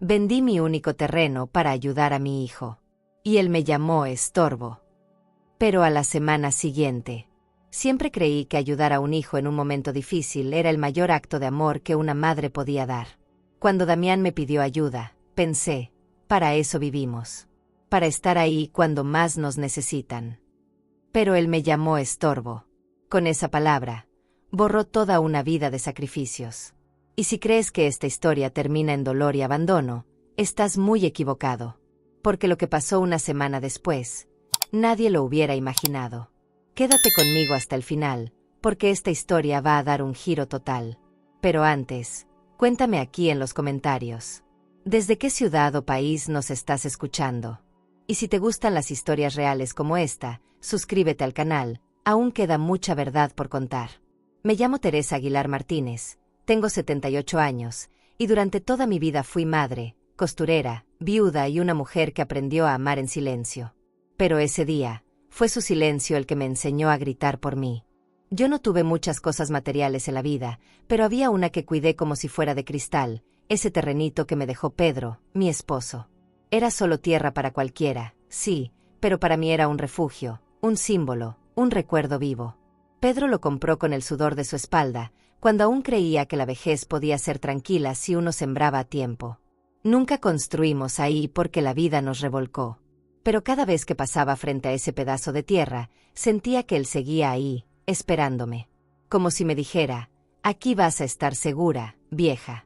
Vendí mi único terreno para ayudar a mi hijo. Y él me llamó estorbo. Pero a la semana siguiente, siempre creí que ayudar a un hijo en un momento difícil era el mayor acto de amor que una madre podía dar. Cuando Damián me pidió ayuda, pensé, para eso vivimos. Para estar ahí cuando más nos necesitan. Pero él me llamó estorbo. Con esa palabra, borró toda una vida de sacrificios. Y si crees que esta historia termina en dolor y abandono, estás muy equivocado. Porque lo que pasó una semana después, nadie lo hubiera imaginado. Quédate conmigo hasta el final, porque esta historia va a dar un giro total. Pero antes, cuéntame aquí en los comentarios. ¿Desde qué ciudad o país nos estás escuchando? Y si te gustan las historias reales como esta, suscríbete al canal, aún queda mucha verdad por contar. Me llamo Teresa Aguilar Martínez, tengo 78 años, y durante toda mi vida fui madre, costurera, viuda y una mujer que aprendió a amar en silencio. Pero ese día, fue su silencio el que me enseñó a gritar por mí. Yo no tuve muchas cosas materiales en la vida, pero había una que cuidé como si fuera de cristal, ese terrenito que me dejó Pedro, mi esposo. Era solo tierra para cualquiera, sí, pero para mí era un refugio, un símbolo, un recuerdo vivo. Pedro lo compró con el sudor de su espalda, cuando aún creía que la vejez podía ser tranquila si uno sembraba a tiempo. Nunca construimos ahí porque la vida nos revolcó. Pero cada vez que pasaba frente a ese pedazo de tierra, sentía que él seguía ahí, esperándome. Como si me dijera, aquí vas a estar segura, vieja.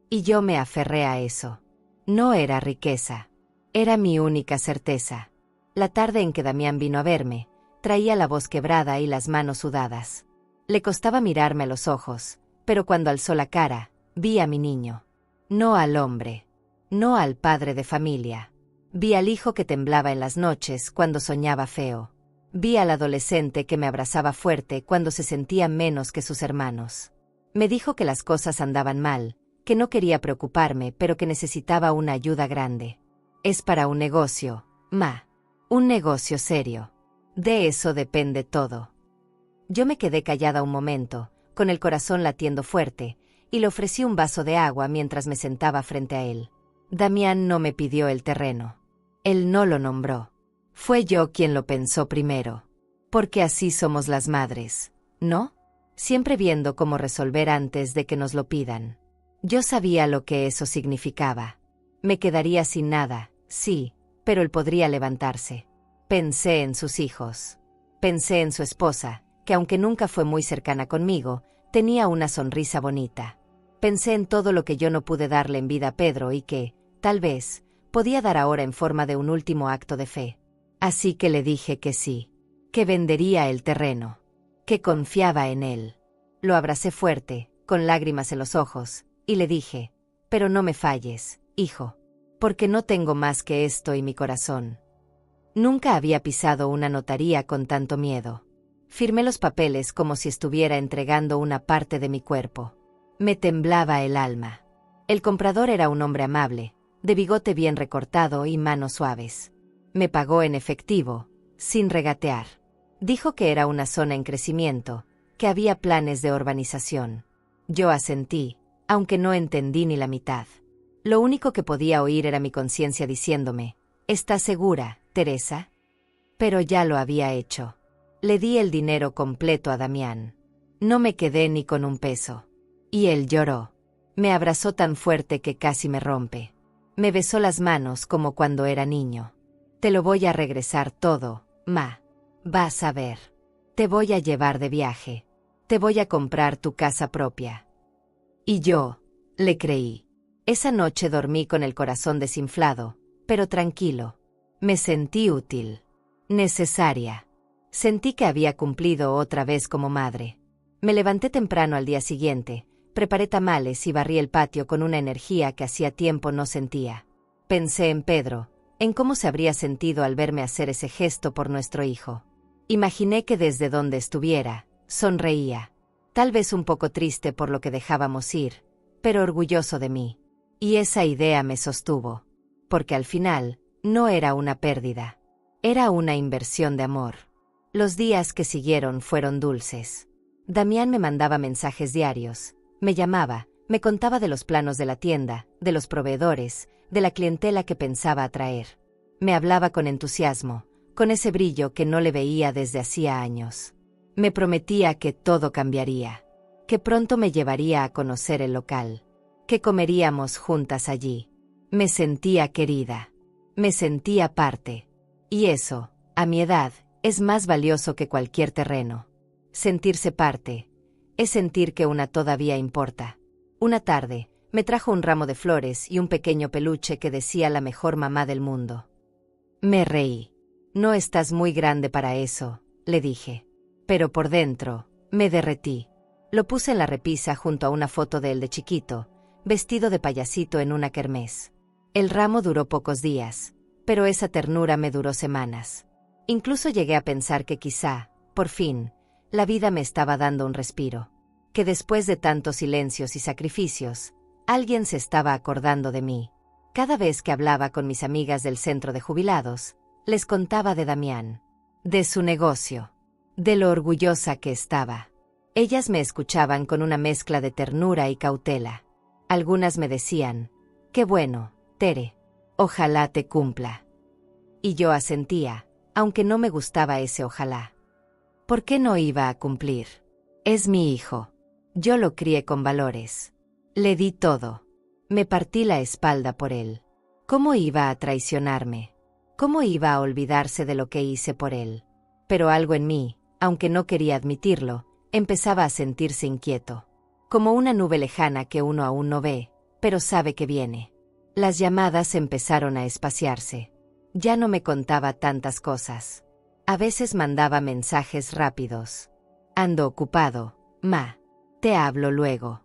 Y yo me aferré a eso. No era riqueza. Era mi única certeza. La tarde en que Damián vino a verme, traía la voz quebrada y las manos sudadas. Le costaba mirarme a los ojos, pero cuando alzó la cara, vi a mi niño. No al hombre. No al padre de familia. Vi al hijo que temblaba en las noches cuando soñaba feo. Vi al adolescente que me abrazaba fuerte cuando se sentía menos que sus hermanos. Me dijo que las cosas andaban mal, que no quería preocuparme pero que necesitaba una ayuda grande. Es para un negocio, ma. Un negocio serio. De eso depende todo. Yo me quedé callada un momento, con el corazón latiendo fuerte, y le ofrecí un vaso de agua mientras me sentaba frente a él. Damián no me pidió el terreno. Él no lo nombró. Fue yo quien lo pensó primero. Porque así somos las madres, ¿no? Siempre viendo cómo resolver antes de que nos lo pidan. Yo sabía lo que eso significaba. Me quedaría sin nada, sí, pero él podría levantarse. Pensé en sus hijos. Pensé en su esposa, que aunque nunca fue muy cercana conmigo, tenía una sonrisa bonita. Pensé en todo lo que yo no pude darle en vida a Pedro y que, tal vez, podía dar ahora en forma de un último acto de fe. Así que le dije que sí, que vendería el terreno, que confiaba en él. Lo abracé fuerte, con lágrimas en los ojos, y le dije, pero no me falles, hijo, porque no tengo más que esto y mi corazón. Nunca había pisado una notaría con tanto miedo. Firmé los papeles como si estuviera entregando una parte de mi cuerpo. Me temblaba el alma. El comprador era un hombre amable, de bigote bien recortado y manos suaves. Me pagó en efectivo, sin regatear. Dijo que era una zona en crecimiento, que había planes de urbanización. Yo asentí, aunque no entendí ni la mitad. Lo único que podía oír era mi conciencia diciéndome, ¿estás segura, Teresa? Pero ya lo había hecho. Le di el dinero completo a Damián. No me quedé ni con un peso. Y él lloró. Me abrazó tan fuerte que casi me rompe. Me besó las manos como cuando era niño. Te lo voy a regresar todo, ma. Vas a ver. Te voy a llevar de viaje. Te voy a comprar tu casa propia. Y yo, le creí. Esa noche dormí con el corazón desinflado, pero tranquilo. Me sentí útil. Necesaria. Sentí que había cumplido otra vez como madre. Me levanté temprano al día siguiente, preparé tamales y barrí el patio con una energía que hacía tiempo no sentía. Pensé en Pedro, en cómo se habría sentido al verme hacer ese gesto por nuestro hijo. Imaginé que desde donde estuviera, sonreía. Tal vez un poco triste por lo que dejábamos ir, pero orgulloso de mí. Y esa idea me sostuvo. Porque al final, no era una pérdida. Era una inversión de amor. Los días que siguieron fueron dulces. Damián me mandaba mensajes diarios, me llamaba, Me contaba de los planos de la tienda, de los proveedores, de la clientela que pensaba atraer. Me hablaba con entusiasmo, con ese brillo que no le veía desde hacía años. Me prometía que todo cambiaría, que pronto me llevaría a conocer el local, que comeríamos juntas allí. Me sentía querida, me sentía parte. Y eso, a mi edad, es más valioso que cualquier terreno. Sentirse parte, es sentir que una todavía importa. Una tarde, me trajo un ramo de flores y un pequeño peluche que decía la mejor mamá del mundo. Me reí. No estás muy grande para eso, le dije. Pero por dentro, me derretí. Lo puse en la repisa junto a una foto de él de chiquito, vestido de payasito en una kermés. El ramo duró pocos días, pero esa ternura me duró semanas. Incluso llegué a pensar que quizá, por fin, la vida me estaba dando un respiro. Que después de tantos silencios y sacrificios, alguien se estaba acordando de mí. Cada vez que hablaba con mis amigas del centro de jubilados, les contaba de Damián, de su negocio, de lo orgullosa que estaba. Ellas me escuchaban con una mezcla de ternura y cautela. Algunas me decían, «Qué bueno, Tere, ojalá te cumpla». Y yo asentía, aunque no me gustaba ese ojalá. ¿Por qué no iba a cumplir? Es mi hijo. Yo lo crié con valores. Le di todo. Me partí la espalda por él. ¿Cómo iba a traicionarme? ¿Cómo iba a olvidarse de lo que hice por él? Pero algo en mí, aunque no quería admitirlo, empezaba a sentirse inquieto. Como una nube lejana que uno aún no ve, pero sabe que viene. Las llamadas empezaron a espaciarse. Ya no me contaba tantas cosas. A veces mandaba mensajes rápidos. Ando ocupado, ma. Te hablo luego.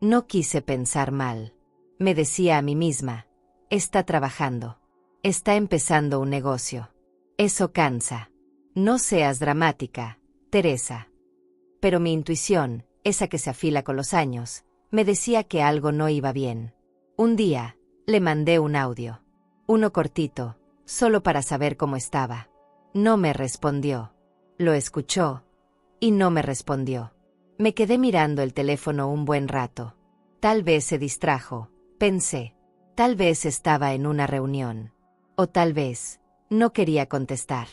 No quise pensar mal. Me decía a mí misma, está trabajando. Está empezando un negocio. Eso cansa. No seas dramática, Teresa. Pero mi intuición, esa que se afila con los años, me decía que algo no iba bien. Un día, le mandé un audio. Uno cortito, solo para saber cómo estaba. No me respondió. Lo escuchó y no me respondió. Me quedé mirando el teléfono un buen rato. Tal vez se distrajo, pensé. Tal vez estaba en una reunión. O tal vez no quería contestar.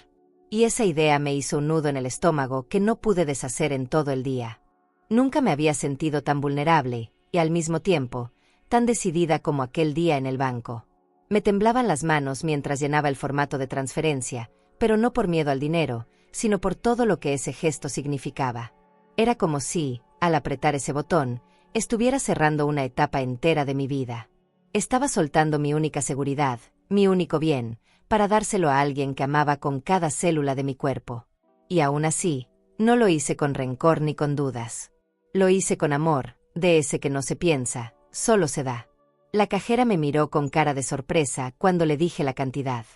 Y esa idea me hizo un nudo en el estómago que no pude deshacer en todo el día. Nunca me había sentido tan vulnerable, y al mismo tiempo, tan decidida como aquel día en el banco. Me temblaban las manos mientras llenaba el formato de transferencia, pero no por miedo al dinero, sino por todo lo que ese gesto significaba. Era como si, al apretar ese botón, estuviera cerrando una etapa entera de mi vida. Estaba soltando mi única seguridad, mi único bien, para dárselo a alguien que amaba con cada célula de mi cuerpo. Y aún así, no lo hice con rencor ni con dudas. Lo hice con amor, de ese que no se piensa, solo se da. La cajera me miró con cara de sorpresa cuando le dije la cantidad.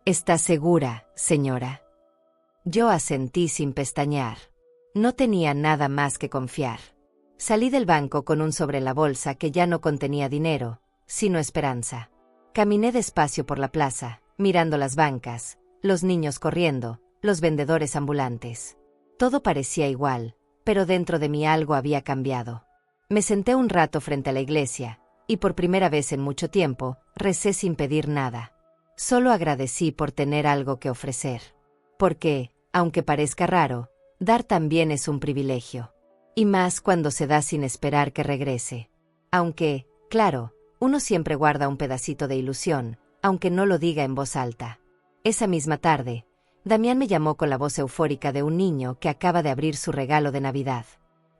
¿Está segura, señora? Yo asentí sin pestañear. No tenía nada más que confiar. Salí del banco con un sobre en la bolsa que ya no contenía dinero, sino esperanza. Caminé despacio por la plaza, mirando las bancas, los niños corriendo, los vendedores ambulantes. Todo parecía igual, pero dentro de mí algo había cambiado. Me senté un rato frente a la iglesia, y por primera vez en mucho tiempo, recé sin pedir nada. Solo agradecí por tener algo que ofrecer. Porque, aunque parezca raro, dar también es un privilegio. Y más cuando se da sin esperar que regrese. Aunque, claro, uno siempre guarda un pedacito de ilusión, aunque no lo diga en voz alta. Esa misma tarde, Damián me llamó con la voz eufórica de un niño que acaba de abrir su regalo de Navidad.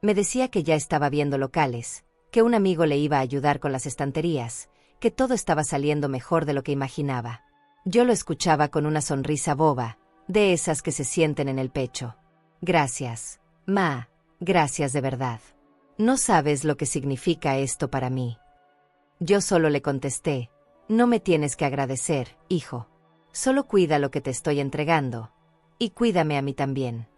Me decía que ya estaba viendo locales, que un amigo le iba a ayudar con las estanterías, que todo estaba saliendo mejor de lo que imaginaba. Yo lo escuchaba con una sonrisa boba, de esas que se sienten en el pecho. Gracias, ma, gracias de verdad. No sabes lo que significa esto para mí. Yo solo le contesté, no me tienes que agradecer, hijo. Solo cuida lo que te estoy entregando. Y cuídame a mí también.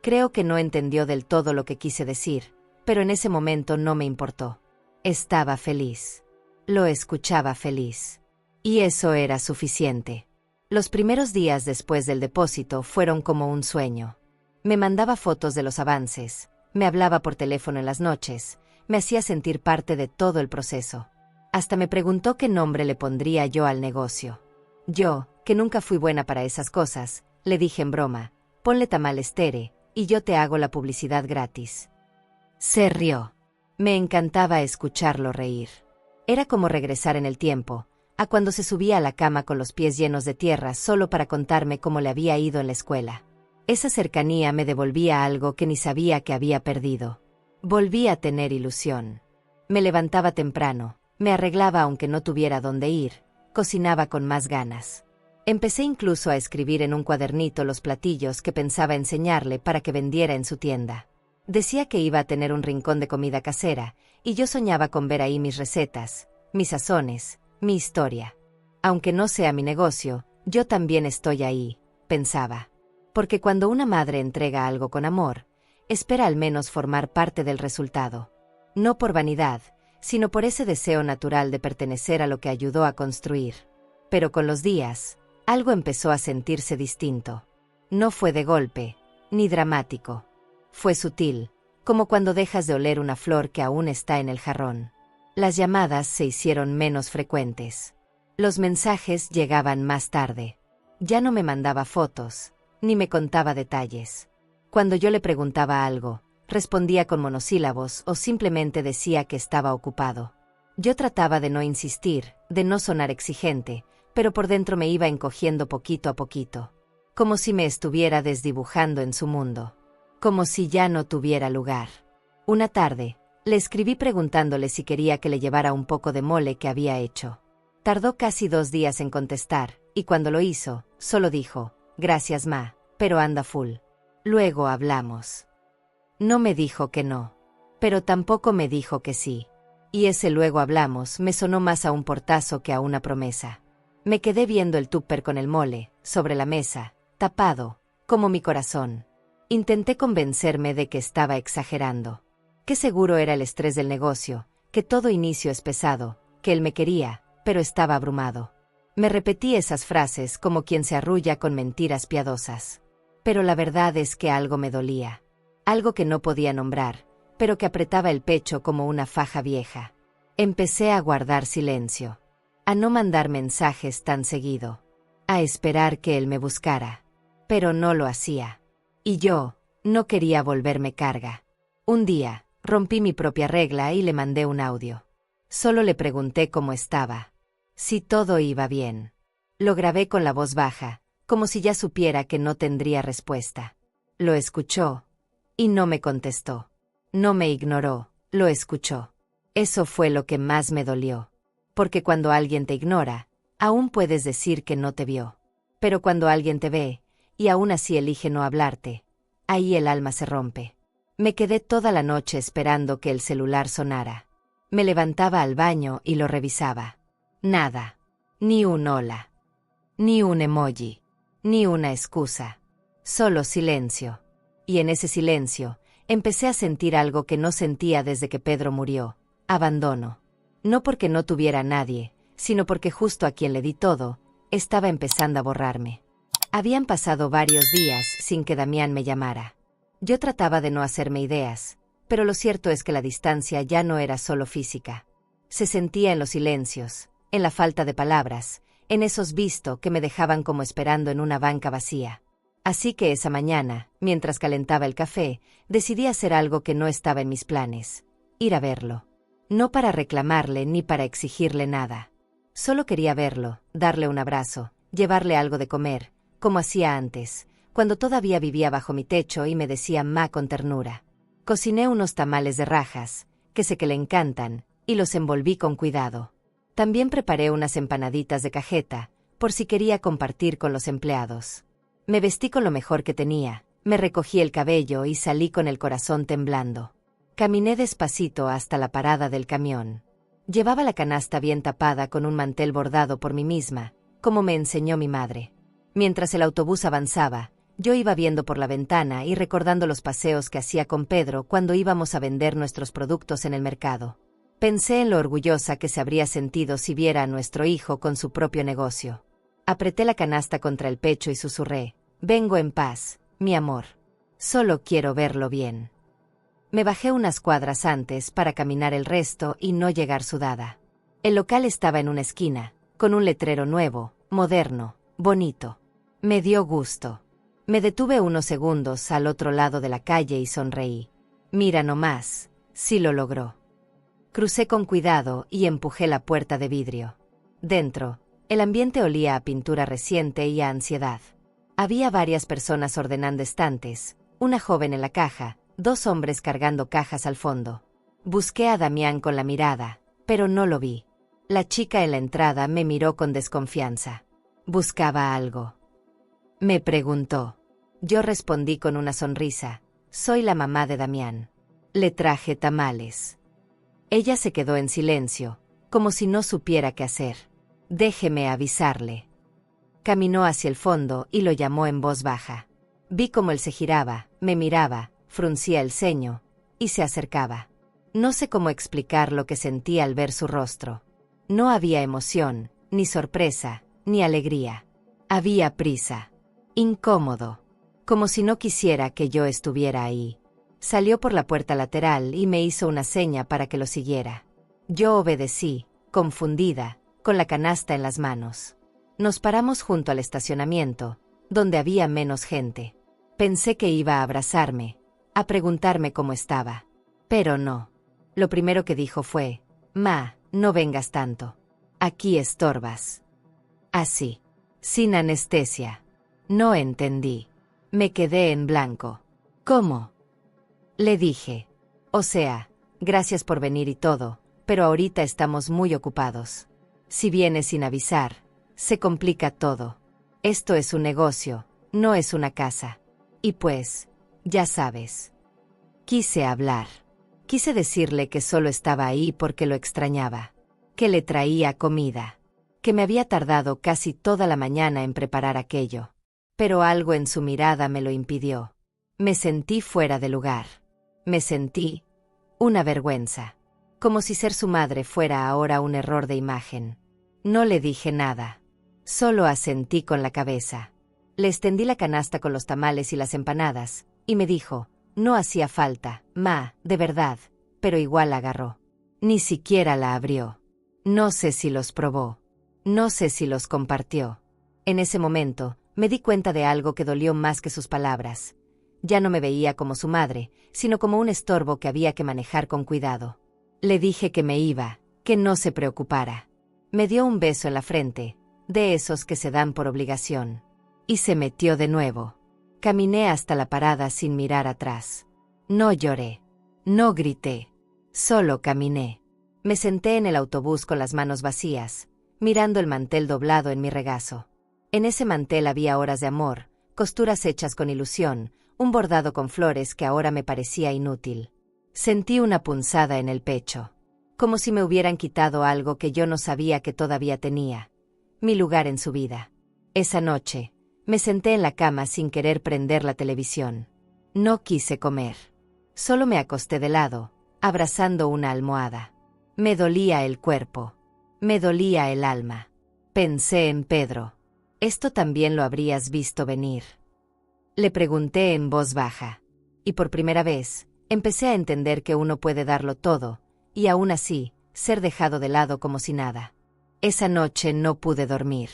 Creo que no entendió del todo lo que quise decir, pero en ese momento no me importó. Estaba feliz. Lo escuchaba feliz. Y eso era suficiente. Los primeros días después del depósito fueron como un sueño. Me mandaba fotos de los avances, me hablaba por teléfono en las noches, me hacía sentir parte de todo el proceso. Hasta me preguntó qué nombre le pondría yo al negocio. Yo, que nunca fui buena para esas cosas, le dije en broma, ponle Tamales Tere, y yo te hago la publicidad gratis. Se rió. Me encantaba escucharlo reír. Era como regresar en el tiempo, a cuando se subía a la cama con los pies llenos de tierra solo para contarme cómo le había ido en la escuela. Esa cercanía me devolvía algo que ni sabía que había perdido. Volví a tener ilusión. Me levantaba temprano, me arreglaba aunque no tuviera dónde ir, cocinaba con más ganas. Empecé incluso a escribir en un cuadernito los platillos que pensaba enseñarle para que vendiera en su tienda. Decía que iba a tener un rincón de comida casera, y yo soñaba con ver ahí mis recetas, mis sazones, mi historia. Aunque no sea mi negocio, yo también estoy ahí, pensaba. Porque cuando una madre entrega algo con amor, espera al menos formar parte del resultado. No por vanidad, sino por ese deseo natural de pertenecer a lo que ayudó a construir. Pero con los días, algo empezó a sentirse distinto. No fue de golpe, ni dramático. Fue sutil, como cuando dejas de oler una flor que aún está en el jarrón. Las llamadas se hicieron menos frecuentes. Los mensajes llegaban más tarde. Ya no me mandaba fotos, ni me contaba detalles. Cuando yo le preguntaba algo, respondía con monosílabos o simplemente decía que estaba ocupado. Yo trataba de no insistir, de no sonar exigente, pero por dentro me iba encogiendo poquito a poquito. Como si me estuviera desdibujando en su mundo. Como si ya no tuviera lugar. Una tarde, le escribí preguntándole si quería que le llevara un poco de mole que había hecho. Tardó casi 2 días en contestar, y cuando lo hizo, solo dijo, gracias ma, pero anda full. Luego hablamos. No me dijo que no, pero tampoco me dijo que sí. Y ese luego hablamos me sonó más a un portazo que a una promesa. Me quedé viendo el tupper con el mole, sobre la mesa, tapado, como mi corazón. Intenté convencerme de que estaba exagerando. Que seguro era el estrés del negocio, que todo inicio es pesado, que él me quería, pero estaba abrumado. Me repetí esas frases como quien se arrulla con mentiras piadosas. Pero la verdad es que algo me dolía. Algo que no podía nombrar, pero que apretaba el pecho como una faja vieja. Empecé a guardar silencio. A no mandar mensajes tan seguido. A esperar que él me buscara. Pero no lo hacía. Y yo, no quería volverme carga. Un día, rompí mi propia regla y le mandé un audio. Solo le pregunté cómo estaba. Si todo iba bien. Lo grabé con la voz baja, como si ya supiera que no tendría respuesta. Lo escuchó. Y no me contestó. No me ignoró, lo escuchó. Eso fue lo que más me dolió. Porque cuando alguien te ignora, aún puedes decir que no te vio. Pero cuando alguien te ve, y aún así elige no hablarte, ahí el alma se rompe. Me quedé toda la noche esperando que el celular sonara. Me levantaba al baño y lo revisaba. Nada. Ni un hola. Ni un emoji. Ni una excusa. Solo silencio. Y en ese silencio, empecé a sentir algo que no sentía desde que Pedro murió. Abandono. No porque no tuviera a nadie, sino porque justo a quien le di todo, estaba empezando a borrarme. Habían pasado varios días sin que Damián me llamara. Yo trataba de no hacerme ideas, pero lo cierto es que la distancia ya no era solo física. Se sentía en los silencios, en la falta de palabras, en esos visto que me dejaban como esperando en una banca vacía. Así que esa mañana, mientras calentaba el café, decidí hacer algo que no estaba en mis planes: ir a verlo. No para reclamarle ni para exigirle nada. Solo quería verlo, darle un abrazo, llevarle algo de comer, como hacía antes, cuando todavía vivía bajo mi techo y me decía ma con ternura. Cociné unos tamales de rajas, que sé que le encantan, y los envolví con cuidado. También preparé unas empanaditas de cajeta, por si quería compartir con los empleados. Me vestí con lo mejor que tenía, me recogí el cabello y salí con el corazón temblando. Caminé despacito hasta la parada del camión. Llevaba la canasta bien tapada con un mantel bordado por mí misma, como me enseñó mi madre. Mientras el autobús avanzaba, yo iba viendo por la ventana y recordando los paseos que hacía con Pedro cuando íbamos a vender nuestros productos en el mercado. Pensé en lo orgullosa que se habría sentido si viera a nuestro hijo con su propio negocio. Apreté la canasta contra el pecho y susurré: vengo en paz, mi amor. Solo quiero verlo bien. Me bajé unas cuadras antes para caminar el resto y no llegar sudada. El local estaba en una esquina, con un letrero nuevo, moderno, bonito. Me dio gusto. Me detuve unos segundos al otro lado de la calle y sonreí. Mira nomás, sí lo logró. Crucé con cuidado y empujé la puerta de vidrio. Dentro, el ambiente olía a pintura reciente y a ansiedad. Había varias personas ordenando estantes, una joven en la caja, 2 hombres cargando cajas al fondo. Busqué a Damián con la mirada, pero no lo vi. La chica en la entrada me miró con desconfianza. Buscaba algo. Me preguntó. Yo respondí con una sonrisa. Soy la mamá de Damián. Le traje tamales. Ella se quedó en silencio, como si no supiera qué hacer. Déjeme avisarle. Caminó hacia el fondo y lo llamó en voz baja. Vi cómo él se giraba, me miraba, fruncía el ceño, y se acercaba. No sé cómo explicar lo que sentí al ver su rostro. No había emoción, ni sorpresa, ni alegría. Había prisa. Incómodo. Como si no quisiera que yo estuviera ahí. Salió por la puerta lateral y me hizo una seña para que lo siguiera. Yo obedecí, confundida, con la canasta en las manos. Nos paramos junto al estacionamiento, donde había menos gente. Pensé que iba a abrazarme, a preguntarme cómo estaba. Pero no. Lo primero que dijo fue, «Ma, no vengas tanto. Aquí estorbas». Así, sin anestesia. No entendí. Me quedé en blanco. ¿Cómo? Le dije. O sea, gracias por venir y todo, pero ahorita estamos muy ocupados. Si vienes sin avisar, se complica todo. Esto es un negocio, no es una casa. Y pues, ya sabes. Quise hablar. Quise decirle que solo estaba ahí porque lo extrañaba. Que le traía comida. Que me había tardado casi toda la mañana en preparar aquello. Pero algo en su mirada me lo impidió. Me sentí fuera de lugar. Me sentí una vergüenza. Como si ser su madre fuera ahora un error de imagen. No le dije nada. Solo asentí con la cabeza. Le extendí la canasta con los tamales y las empanadas, y me dijo, no hacía falta, ma, de verdad, pero igual la agarró. Ni siquiera la abrió. No sé si los probó. No sé si los compartió. En ese momento, me di cuenta de algo que dolió más que sus palabras. Ya no me veía como su madre, sino como un estorbo que había que manejar con cuidado. Le dije que me iba, que no se preocupara. Me dio un beso en la frente, de esos que se dan por obligación. Y se metió de nuevo. Caminé hasta la parada sin mirar atrás. No lloré. No grité. Solo caminé. Me senté en el autobús con las manos vacías, mirando el mantel doblado en mi regazo. En ese mantel había horas de amor, costuras hechas con ilusión, un bordado con flores que ahora me parecía inútil. Sentí una punzada en el pecho. Como si me hubieran quitado algo que yo no sabía que todavía tenía. Mi lugar en su vida. Esa noche, me senté en la cama sin querer prender la televisión. No quise comer. Solo me acosté de lado, abrazando una almohada. Me dolía el cuerpo. Me dolía el alma. Pensé en Pedro. Esto también lo habrías visto venir. Le pregunté en voz baja. Y por primera vez, empecé a entender que uno puede darlo todo, y aún así, ser dejado de lado como si nada. Esa noche no pude dormir.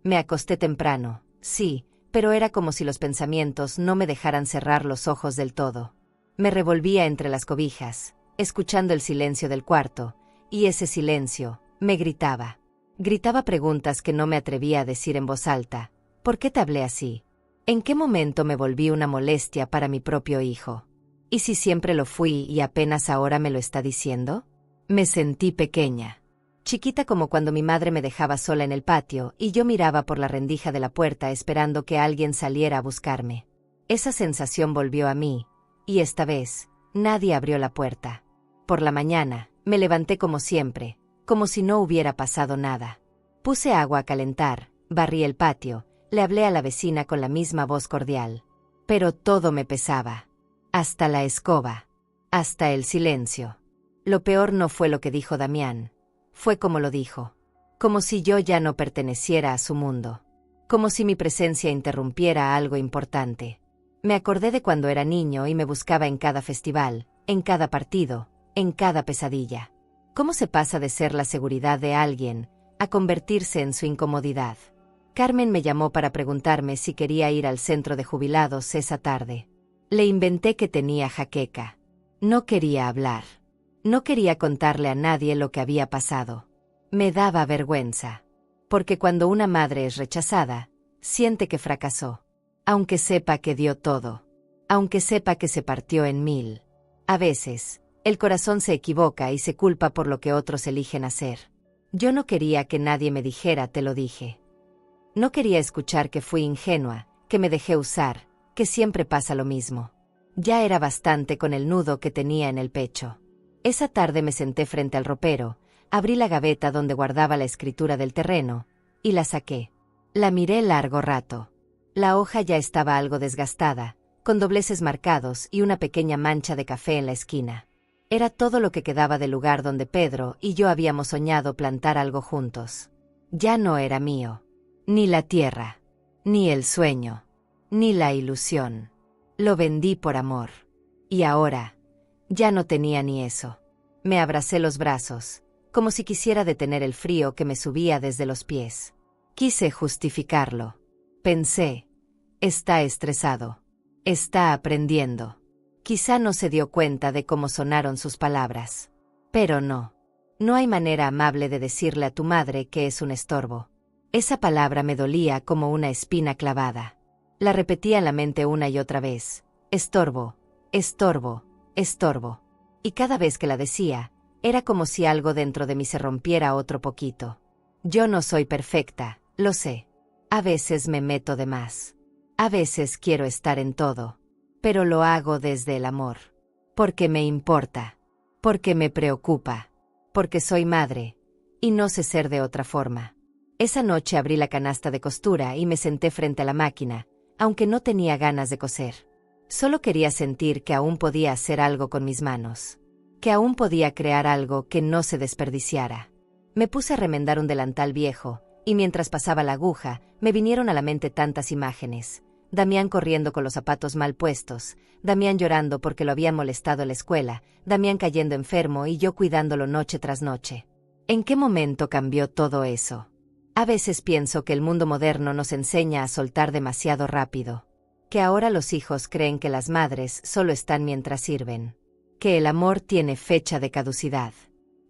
Me acosté temprano, sí, pero era como si los pensamientos no me dejaran cerrar los ojos del todo. Me revolvía entre las cobijas, escuchando el silencio del cuarto, y ese silencio me gritaba. Gritaba preguntas que no me atrevía a decir en voz alta. ¿Por qué te hablé así? ¿En qué momento me volví una molestia para mi propio hijo? ¿Y si siempre lo fui y apenas ahora me lo está diciendo? Me sentí pequeña. Chiquita como cuando mi madre me dejaba sola en el patio y yo miraba por la rendija de la puerta esperando que alguien saliera a buscarme. Esa sensación volvió a mí, y esta vez, nadie abrió la puerta. Por la mañana, me levanté como siempre, como si no hubiera pasado nada. Puse agua a calentar, barrí el patio, le hablé a la vecina con la misma voz cordial. Pero todo me pesaba. Hasta la escoba. Hasta el silencio. Lo peor no fue lo que dijo Damián. Fue como lo dijo. Como si yo ya no perteneciera a su mundo. Como si mi presencia interrumpiera algo importante. Me acordé de cuando era niño y me buscaba en cada festival, en cada partido, en cada pesadilla. ¿Cómo se pasa de ser la seguridad de alguien a convertirse en su incomodidad? Carmen me llamó para preguntarme si quería ir al centro de jubilados esa tarde. Le inventé que tenía jaqueca. No quería hablar. No quería contarle a nadie lo que había pasado. Me daba vergüenza. Porque cuando una madre es rechazada, siente que fracasó. Aunque sepa que dio todo. Aunque sepa que se partió en mil. A veces, el corazón se equivoca y se culpa por lo que otros eligen hacer. Yo no quería que nadie me dijera te lo dije. No quería escuchar que fui ingenua, que me dejé usar, que siempre pasa lo mismo. Ya era bastante con el nudo que tenía en el pecho. Esa tarde me senté frente al ropero, abrí la gaveta donde guardaba la escritura del terreno, y la saqué. La miré largo rato. La hoja ya estaba algo desgastada, con dobleces marcados y una pequeña mancha de café en la esquina. Era todo lo que quedaba del lugar donde Pedro y yo habíamos soñado plantar algo juntos. Ya no era mío. Ni la tierra, ni el sueño, ni la ilusión. Lo vendí por amor. Y ahora, ya no tenía ni eso. Me abracé los brazos, como si quisiera detener el frío que me subía desde los pies. Quise justificarlo. Pensé, está estresado. Está aprendiendo. Quizá no se dio cuenta de cómo sonaron sus palabras. Pero no. No hay manera amable de decirle a tu madre que es un estorbo. Esa palabra me dolía como una espina clavada. La repetía en la mente una y otra vez. Estorbo, estorbo, estorbo. Y cada vez que la decía, era como si algo dentro de mí se rompiera otro poquito. Yo no soy perfecta, lo sé. A veces me meto de más. A veces quiero estar en todo. Pero lo hago desde el amor. Porque me importa. Porque me preocupa. Porque soy madre. Y no sé ser de otra forma. Esa noche abrí la canasta de costura y me senté frente a la máquina, aunque no tenía ganas de coser. Solo quería sentir que aún podía hacer algo con mis manos. Que aún podía crear algo que no se desperdiciara. Me puse a remendar un delantal viejo, y mientras pasaba la aguja, me vinieron a la mente tantas imágenes. Damián corriendo con los zapatos mal puestos, Damián llorando porque lo habían molestado en la escuela, Damián cayendo enfermo y yo cuidándolo noche tras noche. ¿En qué momento cambió todo eso? A veces pienso que el mundo moderno nos enseña a soltar demasiado rápido. Que ahora los hijos creen que las madres solo están mientras sirven. Que el amor tiene fecha de caducidad.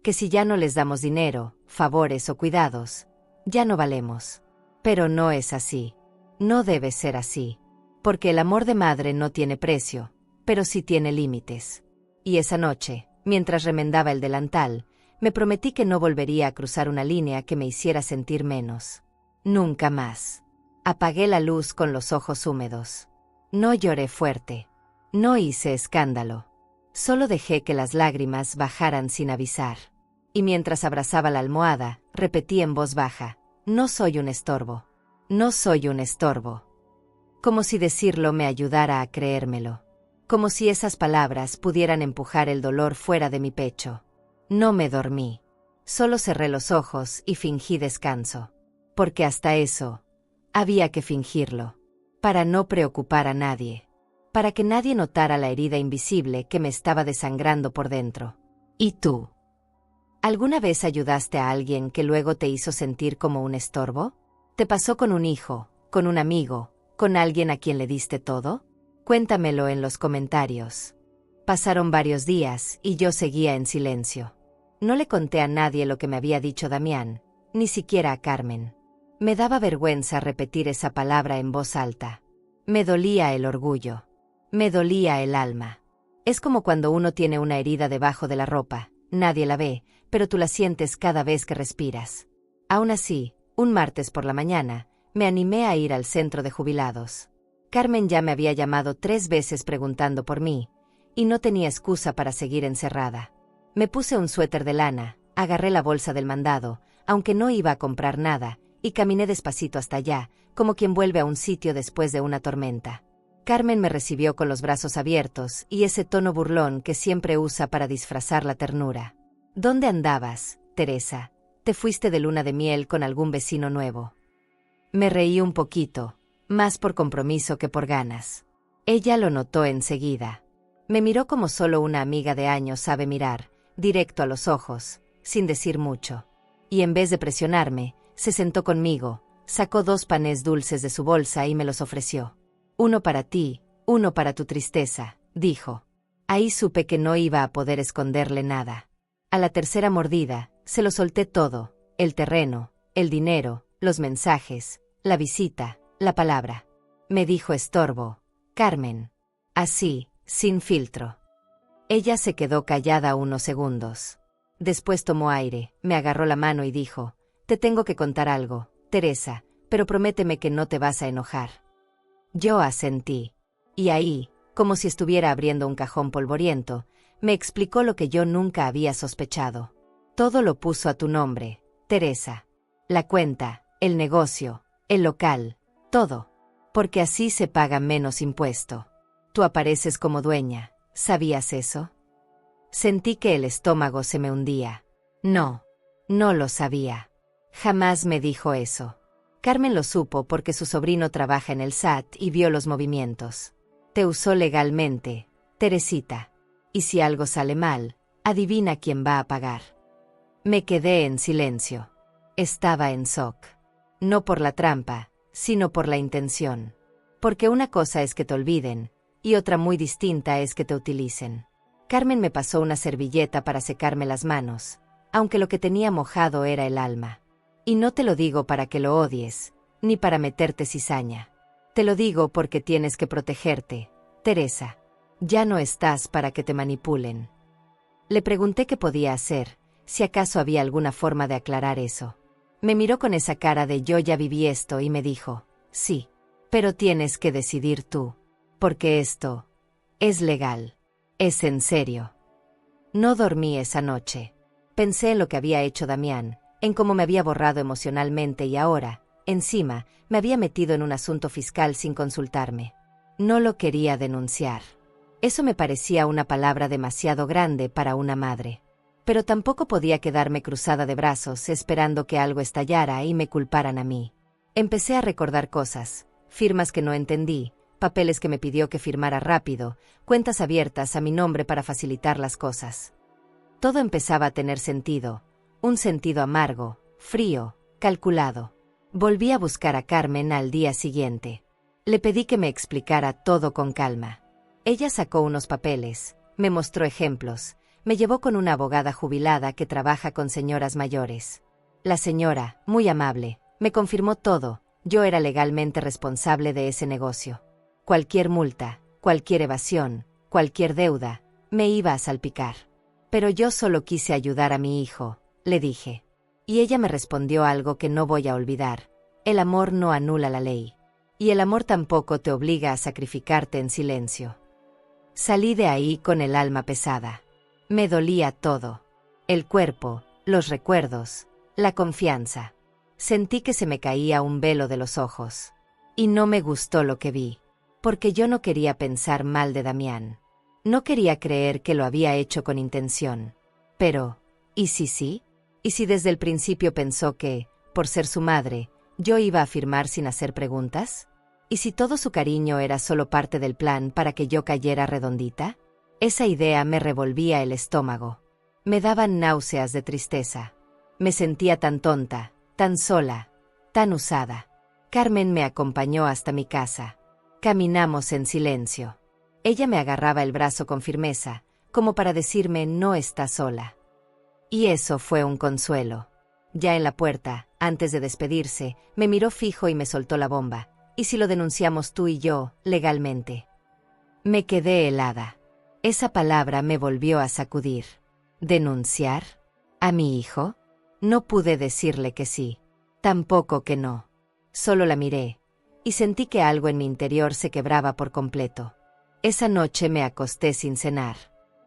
Que si ya no les damos dinero, favores o cuidados, ya no valemos. Pero no es así. No debe ser así. Porque el amor de madre no tiene precio, pero sí tiene límites. Y esa noche, mientras remendaba el delantal, me prometí que no volvería a cruzar una línea que me hiciera sentir menos. Nunca más. Apagué la luz con los ojos húmedos. No lloré fuerte. No hice escándalo. Solo dejé que las lágrimas bajaran sin avisar. Y mientras abrazaba la almohada, repetí en voz baja, no soy un estorbo. No soy un estorbo. Como si decirlo me ayudara a creérmelo. Como si esas palabras pudieran empujar el dolor fuera de mi pecho. No me dormí. Solo cerré los ojos y fingí descanso. Porque hasta eso, había que fingirlo. Para no preocupar a nadie. Para que nadie notara la herida invisible que me estaba desangrando por dentro. ¿Y tú? ¿Alguna vez ayudaste a alguien que luego te hizo sentir como un estorbo? ¿Te pasó con un hijo, con un amigo, con alguien a quien le diste todo? Cuéntamelo en los comentarios. Pasaron varios días y yo seguía en silencio. No le conté a nadie lo que me había dicho Damián, ni siquiera a Carmen. Me daba vergüenza repetir esa palabra en voz alta. Me dolía el orgullo. Me dolía el alma. Es como cuando uno tiene una herida debajo de la ropa, nadie la ve, pero tú la sientes cada vez que respiras. Aún así, un martes por la mañana, me animé a ir al centro de jubilados. Carmen ya me había llamado 3 veces preguntando por mí, y no tenía excusa para seguir encerrada. Me puse un suéter de lana, agarré la bolsa del mandado, aunque no iba a comprar nada, y caminé despacito hasta allá, como quien vuelve a un sitio después de una tormenta. Carmen me recibió con los brazos abiertos y ese tono burlón que siempre usa para disfrazar la ternura. ¿Dónde andabas, Teresa? ¿Te fuiste de luna de miel con algún vecino nuevo? Me reí un poquito, más por compromiso que por ganas. Ella lo notó enseguida. Me miró como solo una amiga de años sabe mirar, directo a los ojos, sin decir mucho. Y en vez de presionarme, se sentó conmigo, sacó 2 panes dulces de su bolsa y me los ofreció. Uno para ti, uno para tu tristeza, dijo. Ahí supe que no iba a poder esconderle nada. A la tercera mordida, se lo solté todo, el terreno, el dinero, los mensajes, la visita, la palabra. Me dijo estorbo, Carmen. Así, sin filtro. Ella se quedó callada unos segundos. Después tomó aire, me agarró la mano y dijo, te tengo que contar algo, Teresa, pero prométeme que no te vas a enojar. Yo asentí. Y ahí, como si estuviera abriendo un cajón polvoriento, me explicó lo que yo nunca había sospechado. Todo lo puso a tu nombre, Teresa. La cuenta, el negocio, el local, todo. Porque así se paga menos impuesto. Tú apareces como dueña, ¿sabías eso? Sentí que el estómago se me hundía. No, no lo sabía. Jamás me dijo eso. Carmen lo supo porque su sobrino trabaja en el SAT y vio los movimientos. Te usó legalmente, Teresita. Y si algo sale mal, adivina quién va a pagar. Me quedé en silencio. Estaba en shock. No por la trampa, sino por la intención. Porque una cosa es que te olviden, y otra muy distinta es que te utilicen. Carmen me pasó una servilleta para secarme las manos, aunque lo que tenía mojado era el alma. Y no te lo digo para que lo odies, ni para meterte cizaña. Te lo digo porque tienes que protegerte, Teresa. Ya no estás para que te manipulen. Le pregunté qué podía hacer, si acaso había alguna forma de aclarar eso. Me miró con esa cara de yo ya viví esto y me dijo, sí, pero tienes que decidir tú, porque esto es legal, es en serio. No dormí esa noche. Pensé en lo que había hecho Damián, en cómo me había borrado emocionalmente y ahora, encima, me había metido en un asunto fiscal sin consultarme. No lo quería denunciar. Eso me parecía una palabra demasiado grande para una madre. Pero tampoco podía quedarme cruzada de brazos esperando que algo estallara y me culparan a mí. Empecé a recordar cosas, firmas que no entendí, papeles que me pidió que firmara rápido, cuentas abiertas a mi nombre para facilitar las cosas. Todo empezaba a tener sentido, un sentido amargo, frío, calculado. Volví a buscar a Carmen al día siguiente. Le pedí que me explicara todo con calma. Ella sacó unos papeles, me mostró ejemplos, me llevó con una abogada jubilada que trabaja con señoras mayores. La señora, muy amable, me confirmó todo, yo era legalmente responsable de ese negocio. Cualquier multa, cualquier evasión, cualquier deuda, me iba a salpicar. Pero yo solo quise ayudar a mi hijo, le dije. Y ella me respondió algo que no voy a olvidar. El amor no anula la ley. Y el amor tampoco te obliga a sacrificarte en silencio. Salí de ahí con el alma pesada. Me dolía todo. El cuerpo, los recuerdos, la confianza. Sentí que se me caía un velo de los ojos. Y no me gustó lo que vi. Porque yo no quería pensar mal de Damián. No quería creer que lo había hecho con intención. Pero, ¿y si sí? ¿Y si desde el principio pensó que, por ser su madre, yo iba a firmar sin hacer preguntas? ¿Y si todo su cariño era solo parte del plan para que yo cayera redondita? Esa idea me revolvía el estómago. Me daban náuseas de tristeza. Me sentía tan tonta, tan sola, tan usada. Carmen me acompañó hasta mi casa. Caminamos en silencio. Ella me agarraba el brazo con firmeza, como para decirme no estás sola. Y eso fue un consuelo. Ya en la puerta, antes de despedirse, me miró fijo y me soltó la bomba. ¿Y si lo denunciamos tú y yo, legalmente? Me quedé helada. Esa palabra me volvió a sacudir. ¿Denunciar? ¿A mi hijo? No pude decirle que sí. Tampoco que no. Solo la miré. Y sentí que algo en mi interior se quebraba por completo. Esa noche me acosté sin cenar.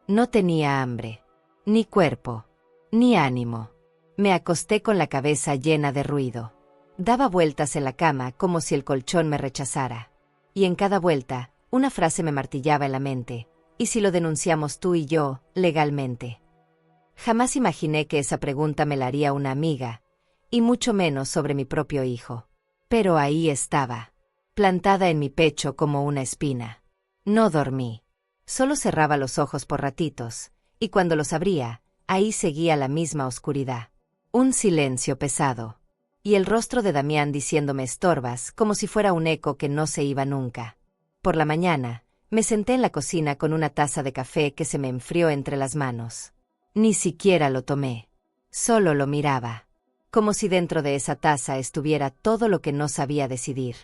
No tenía hambre. Ni cuerpo. Ni ánimo. Me acosté con la cabeza llena de ruido. Daba vueltas en la cama como si el colchón me rechazara. Y en cada vuelta, una frase me martillaba en la mente. ¿Y si lo denunciamos tú y yo, legalmente? Jamás imaginé que esa pregunta me la haría una amiga, y mucho menos sobre mi propio hijo. Pero ahí estaba, plantada en mi pecho como una espina. No dormí. Solo cerraba los ojos por ratitos, y cuando los abría, ahí seguía la misma oscuridad. Un silencio pesado. Y el rostro de Damián diciéndome estorbas, como si fuera un eco que no se iba nunca. Por la mañana, me senté en la cocina con una taza de café que se me enfrió entre las manos. Ni siquiera lo tomé. Solo lo miraba. Como si dentro de esa taza estuviera todo lo que no sabía decidir.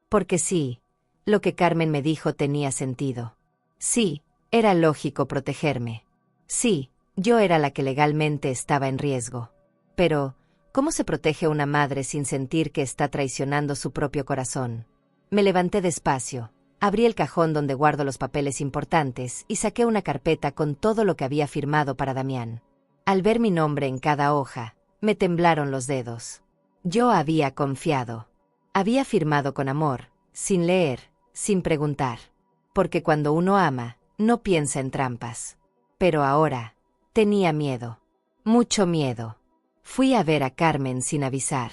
Porque sí, lo que Carmen me dijo tenía sentido. Sí, era lógico protegerme. Sí, yo era la que legalmente estaba en riesgo. Pero, ¿cómo se protege una madre sin sentir que está traicionando su propio corazón? Me levanté despacio, abrí el cajón donde guardo los papeles importantes y saqué una carpeta con todo lo que había firmado para Damián. Al ver mi nombre en cada hoja, me temblaron los dedos. Yo había confiado. Había firmado con amor, sin leer, sin preguntar. Porque cuando uno ama, no piensa en trampas. Pero ahora, tenía miedo. Mucho miedo. Fui a ver a Carmen sin avisar.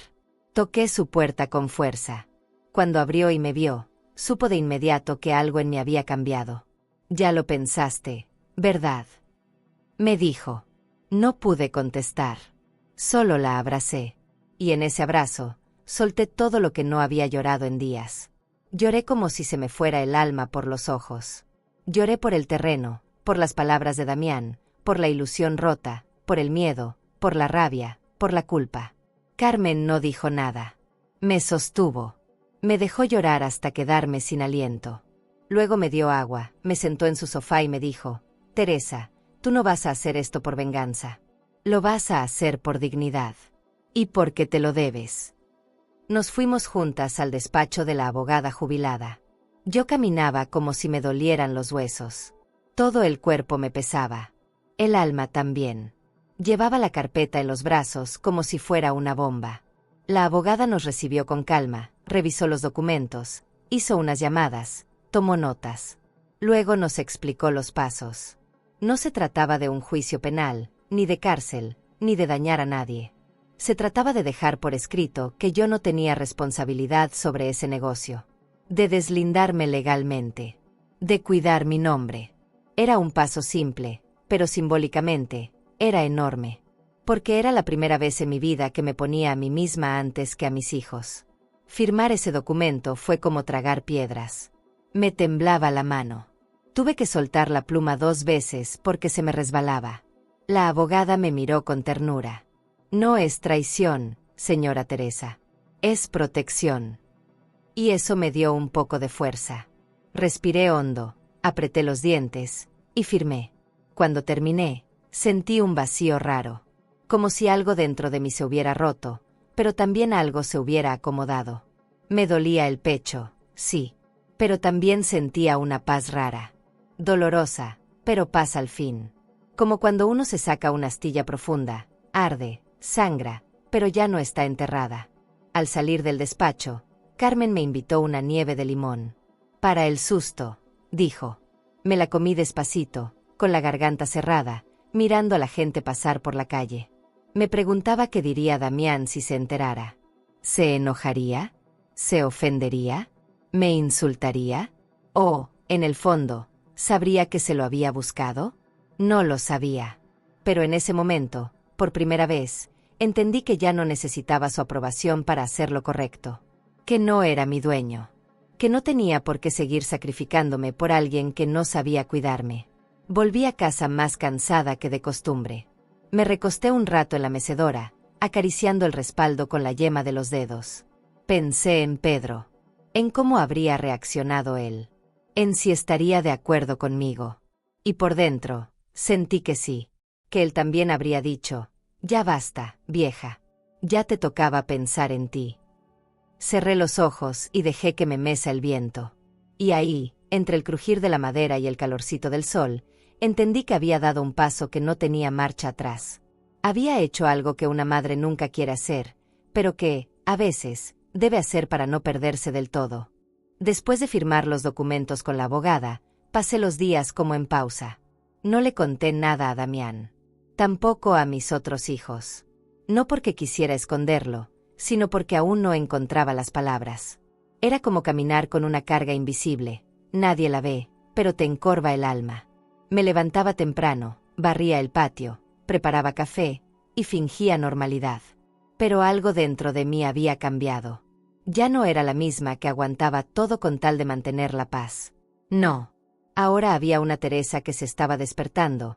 Toqué su puerta con fuerza. Cuando abrió y me vio, supo de inmediato que algo en mí había cambiado. Ya lo pensaste, ¿verdad? Me dijo. No pude contestar. Solo la abracé. Y en ese abrazo, solté todo lo que no había llorado en días. Lloré como si se me fuera el alma por los ojos. Lloré por el terreno, por las palabras de Damián, por la ilusión rota, por el miedo, por la rabia, por la culpa. Carmen no dijo nada. Me sostuvo. Me dejó llorar hasta quedarme sin aliento. Luego me dio agua, me sentó en su sofá y me dijo, Teresa, tú no vas a hacer esto por venganza. Lo vas a hacer por dignidad. Y porque te lo debes. Nos fuimos juntas al despacho de la abogada jubilada. Yo caminaba como si me dolieran los huesos. Todo el cuerpo me pesaba. El alma también. Llevaba la carpeta en los brazos como si fuera una bomba. La abogada nos recibió con calma, revisó los documentos, hizo unas llamadas, tomó notas. Luego nos explicó los pasos. No se trataba de un juicio penal, ni de cárcel, ni de dañar a nadie. Se trataba de dejar por escrito que yo no tenía responsabilidad sobre ese negocio. De deslindarme legalmente. De cuidar mi nombre. Era un paso simple, pero simbólicamente, era enorme. Porque era la primera vez en mi vida que me ponía a mí misma antes que a mis hijos. Firmar ese documento fue como tragar piedras. Me temblaba la mano. Tuve que soltar la pluma 2 veces porque se me resbalaba. La abogada me miró con ternura. No es traición, señora Teresa. Es protección. Y eso me dio un poco de fuerza. Respiré hondo, apreté los dientes, y firmé. Cuando terminé, sentí un vacío raro. Como si algo dentro de mí se hubiera roto, pero también algo se hubiera acomodado. Me dolía el pecho, sí, pero también sentía una paz rara. Dolorosa, pero paz al fin. Como cuando uno se saca una astilla profunda, arde, sangra, pero ya no está enterrada. Al salir del despacho, Carmen me invitó una nieve de limón. Para el susto, dijo. Me la comí despacito, con la garganta cerrada, mirando a la gente pasar por la calle. Me preguntaba qué diría Damián si se enterara. ¿Se enojaría? ¿Se ofendería? ¿Me insultaría? ¿O, en el fondo, sabría que se lo había buscado? No lo sabía. Pero en ese momento, por primera vez, entendí que ya no necesitaba su aprobación para hacer lo correcto. Que no era mi dueño. Que no tenía por qué seguir sacrificándome por alguien que no sabía cuidarme. Volví a casa más cansada que de costumbre. Me recosté un rato en la mecedora, acariciando el respaldo con la yema de los dedos. Pensé en Pedro. En cómo habría reaccionado él. En si estaría de acuerdo conmigo. Y por dentro, sentí que sí. Que él también habría dicho, ya basta, vieja. Ya te tocaba pensar en ti. Cerré los ojos y dejé que me mesa el viento. Y ahí, entre el crujir de la madera y el calorcito del sol, entendí que había dado un paso que no tenía marcha atrás. Había hecho algo que una madre nunca quiere hacer, pero que, a veces, debe hacer para no perderse del todo. Después de firmar los documentos con la abogada, pasé los días como en pausa. No le conté nada a Damián. Tampoco a mis otros hijos. No porque quisiera esconderlo, sino porque aún no encontraba las palabras. Era como caminar con una carga invisible. Nadie la ve, pero te encorva el alma. Me levantaba temprano, barría el patio, preparaba café y fingía normalidad. Pero algo dentro de mí había cambiado. Ya no era la misma que aguantaba todo con tal de mantener la paz. No. Ahora había una Teresa que se estaba despertando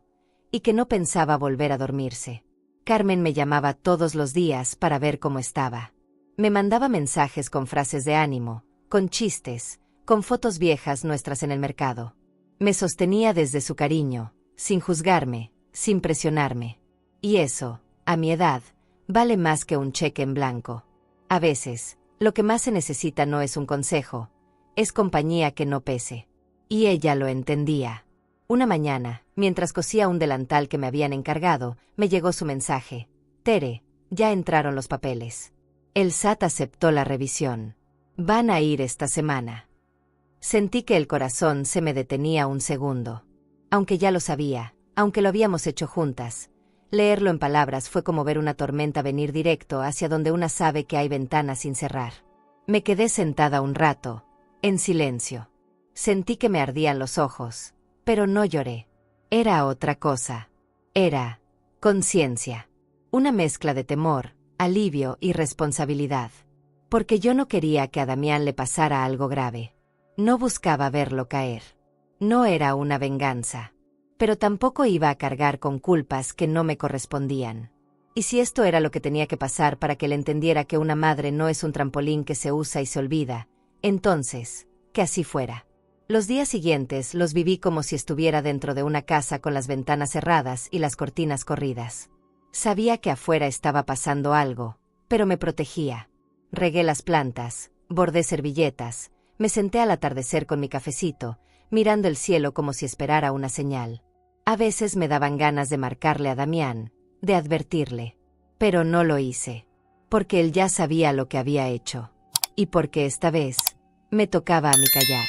y que no pensaba volver a dormirse. Carmen me llamaba todos los días para ver cómo estaba. Me mandaba mensajes con frases de ánimo, con chistes, con fotos viejas nuestras en el mercado. Me sostenía desde su cariño, sin juzgarme, sin presionarme. Y eso, a mi edad, vale más que un cheque en blanco. A veces, lo que más se necesita no es un consejo, es compañía que no pese. Y ella lo entendía. Una mañana, mientras cosía un delantal que me habían encargado, me llegó su mensaje. Tere, ya entraron los papeles. El SAT aceptó la revisión. Van a ir esta semana. Sentí que el corazón se me detenía un segundo. Aunque ya lo sabía, aunque lo habíamos hecho juntas, leerlo en palabras fue como ver una tormenta venir directo hacia donde una sabe que hay ventanas sin cerrar. Me quedé sentada un rato, en silencio. Sentí que me ardían los ojos, pero no lloré. Era otra cosa. Era conciencia. Una mezcla de temor, alivio y responsabilidad. Porque yo no quería que a Damián le pasara algo grave. No buscaba verlo caer. No era una venganza. Pero tampoco iba a cargar con culpas que no me correspondían. Y si esto era lo que tenía que pasar para que él entendiera que una madre no es un trampolín que se usa y se olvida, entonces, que así fuera. Los días siguientes los viví como si estuviera dentro de una casa con las ventanas cerradas y las cortinas corridas. Sabía que afuera estaba pasando algo, pero me protegía. Regué las plantas, bordé servilletas, me senté al atardecer con mi cafecito, mirando el cielo como si esperara una señal. A veces me daban ganas de marcarle a Damián, de advertirle. Pero no lo hice. Porque él ya sabía lo que había hecho. Y porque esta vez, me tocaba a mí callar.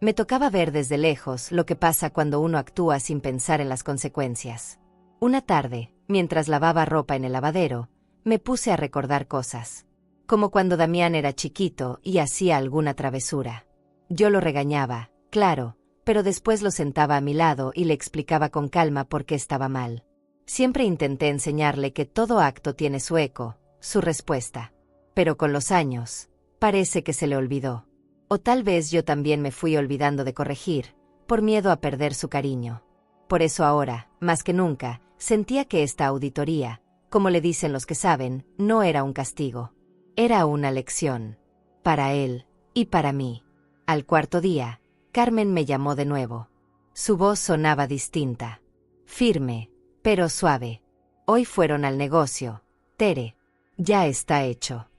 Me tocaba ver desde lejos lo que pasa cuando uno actúa sin pensar en las consecuencias. Una tarde, mientras lavaba ropa en el lavadero, me puse a recordar cosas. Como cuando Damián era chiquito y hacía alguna travesura. Yo lo regañaba, claro, pero después lo sentaba a mi lado y le explicaba con calma por qué estaba mal. Siempre intenté enseñarle que todo acto tiene su eco, su respuesta. Pero con los años, parece que se le olvidó. O tal vez yo también me fui olvidando de corregir, por miedo a perder su cariño. Por eso ahora, más que nunca, sentía que esta auditoría, como le dicen los que saben, no era un castigo. Era una lección. Para él, y para mí. Al cuarto día, Carmen me llamó de nuevo. Su voz sonaba distinta. Firme, pero suave. Hoy fueron al negocio. Tere. Ya está hecho.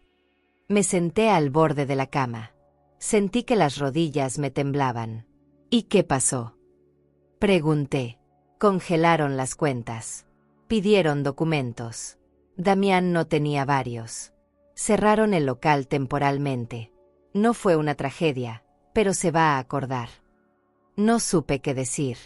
Me senté al borde de la cama. Sentí que las rodillas me temblaban. ¿Y qué pasó? Pregunté. Congelaron las cuentas. Pidieron documentos. Damián no tenía varios. Cerraron el local temporalmente. No fue una tragedia, pero se va a acordar. No supe qué decir.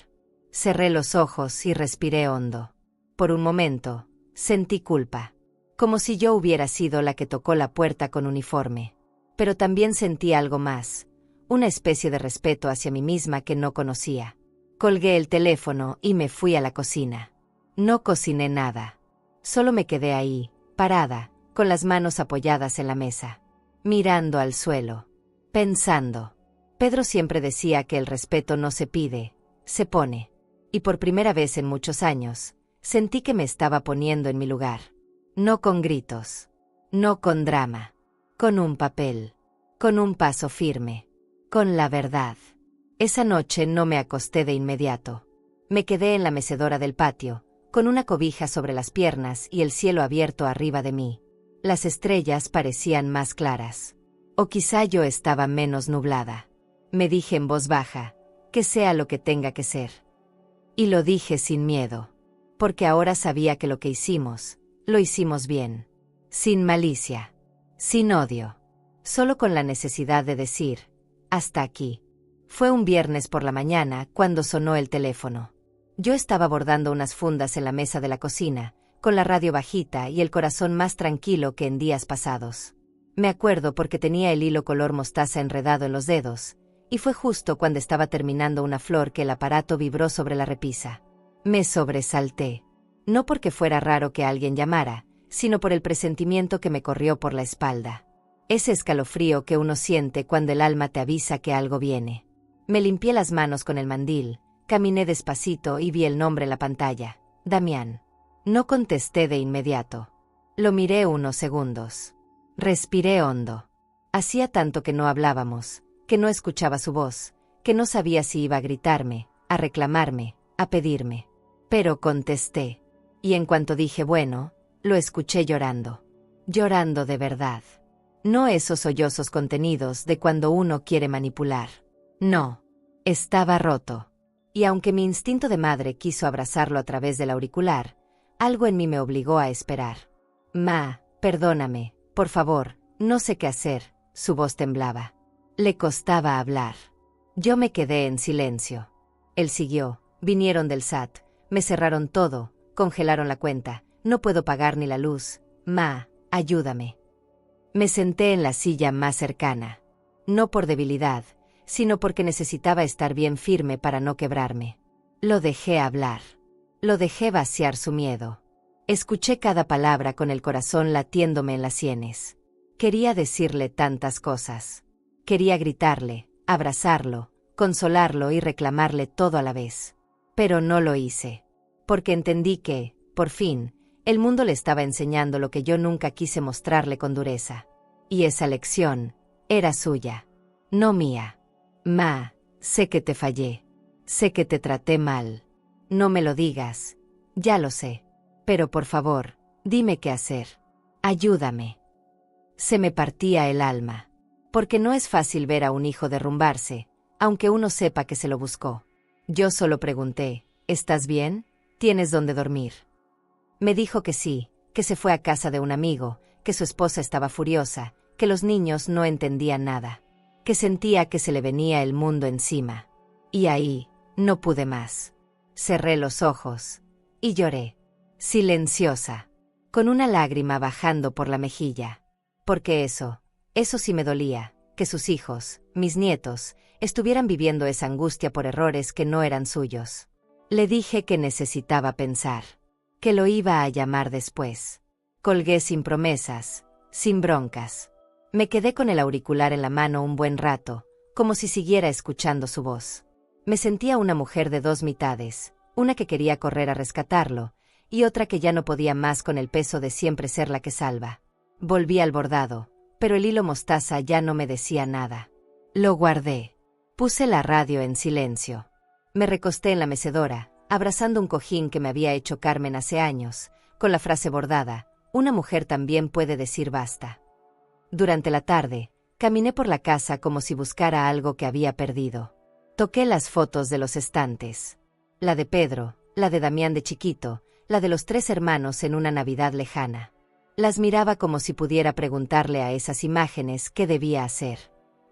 Cerré los ojos y respiré hondo. Por un momento, sentí culpa. Como si yo hubiera sido la que tocó la puerta con uniforme. Pero también sentí algo más, una especie de respeto hacia mí misma que no conocía. Colgué el teléfono y me fui a la cocina. No cociné nada. Solo me quedé ahí, parada, con las manos apoyadas en la mesa, mirando al suelo, pensando. Pedro siempre decía que el respeto no se pide, se pone. Y por primera vez en muchos años, sentí que me estaba poniendo en mi lugar. No con gritos, no con drama. Con un papel, con un paso firme, con la verdad. Esa noche no me acosté de inmediato. Me quedé en la mecedora del patio, con una cobija sobre las piernas y el cielo abierto arriba de mí. Las estrellas parecían más claras. O quizá yo estaba menos nublada. Me dije en voz baja, que sea lo que tenga que ser. Y lo dije sin miedo, porque ahora sabía que lo que hicimos, lo hicimos bien, sin malicia. Sin odio. Solo con la necesidad de decir, hasta aquí. Fue un viernes por la mañana cuando sonó el teléfono. Yo estaba bordando unas fundas en la mesa de la cocina, con la radio bajita y el corazón más tranquilo que en días pasados. Me acuerdo porque tenía el hilo color mostaza enredado en los dedos, y fue justo cuando estaba terminando una flor que el aparato vibró sobre la repisa. Me sobresalté. No porque fuera raro que alguien llamara, sino por el presentimiento que me corrió por la espalda. Ese escalofrío que uno siente cuando el alma te avisa que algo viene. Me limpié las manos con el mandil, caminé despacito y vi el nombre en la pantalla. Damián. No contesté de inmediato. Lo miré unos segundos. Respiré hondo. Hacía tanto que no hablábamos, que no escuchaba su voz, que no sabía si iba a gritarme, a reclamarme, a pedirme. Pero contesté. Y en cuanto dije bueno, lo escuché llorando. Llorando de verdad. No esos sollozos contenidos de cuando uno quiere manipular. No. Estaba roto. Y aunque mi instinto de madre quiso abrazarlo a través del auricular, algo en mí me obligó a esperar. Ma, perdóname, por favor, no sé qué hacer. Su voz temblaba. Le costaba hablar. Yo me quedé en silencio. Él siguió. Vinieron del SAT. Me cerraron todo. Congelaron la cuenta. No puedo pagar ni la luz. Ma, ayúdame. Me senté en la silla más cercana. No por debilidad, sino porque necesitaba estar bien firme para no quebrarme. Lo dejé hablar. Lo dejé vaciar su miedo. Escuché cada palabra con el corazón latiéndome en las sienes. Quería decirle tantas cosas. Quería gritarle, abrazarlo, consolarlo y reclamarle todo a la vez. Pero no lo hice. Porque entendí que, por fin, el mundo le estaba enseñando lo que yo nunca quise mostrarle con dureza. Y esa lección era suya, no mía. Ma, sé que te fallé. Sé que te traté mal. No me lo digas. Ya lo sé. Pero por favor, dime qué hacer. Ayúdame. Se me partía el alma. Porque no es fácil ver a un hijo derrumbarse, aunque uno sepa que se lo buscó. Yo solo pregunté, ¿estás bien? ¿Tienes dónde dormir? Me dijo que sí, que se fue a casa de un amigo, que su esposa estaba furiosa, que los niños no entendían nada, que sentía que se le venía el mundo encima. Y ahí, no pude más. Cerré los ojos. Y lloré. Silenciosa. Con una lágrima bajando por la mejilla. Porque eso sí me dolía, que sus hijos, mis nietos, estuvieran viviendo esa angustia por errores que no eran suyos. Le dije que necesitaba pensar. Que lo iba a llamar después. Colgué sin promesas, sin broncas. Me quedé con el auricular en la mano un buen rato, como si siguiera escuchando su voz. Me sentía una mujer de dos mitades, una que quería correr a rescatarlo, y otra que ya no podía más con el peso de siempre ser la que salva. Volví al bordado, pero el hilo mostaza ya no me decía nada. Lo guardé. Puse la radio en silencio. Me recosté en la mecedora, abrazando un cojín que me había hecho Carmen hace años, con la frase bordada, una mujer también puede decir basta. Durante la tarde, caminé por la casa como si buscara algo que había perdido. Toqué las fotos de los estantes. La de Pedro, la de Damián de chiquito, la de los 3 hermanos en una Navidad lejana. Las miraba como si pudiera preguntarle a esas imágenes qué debía hacer.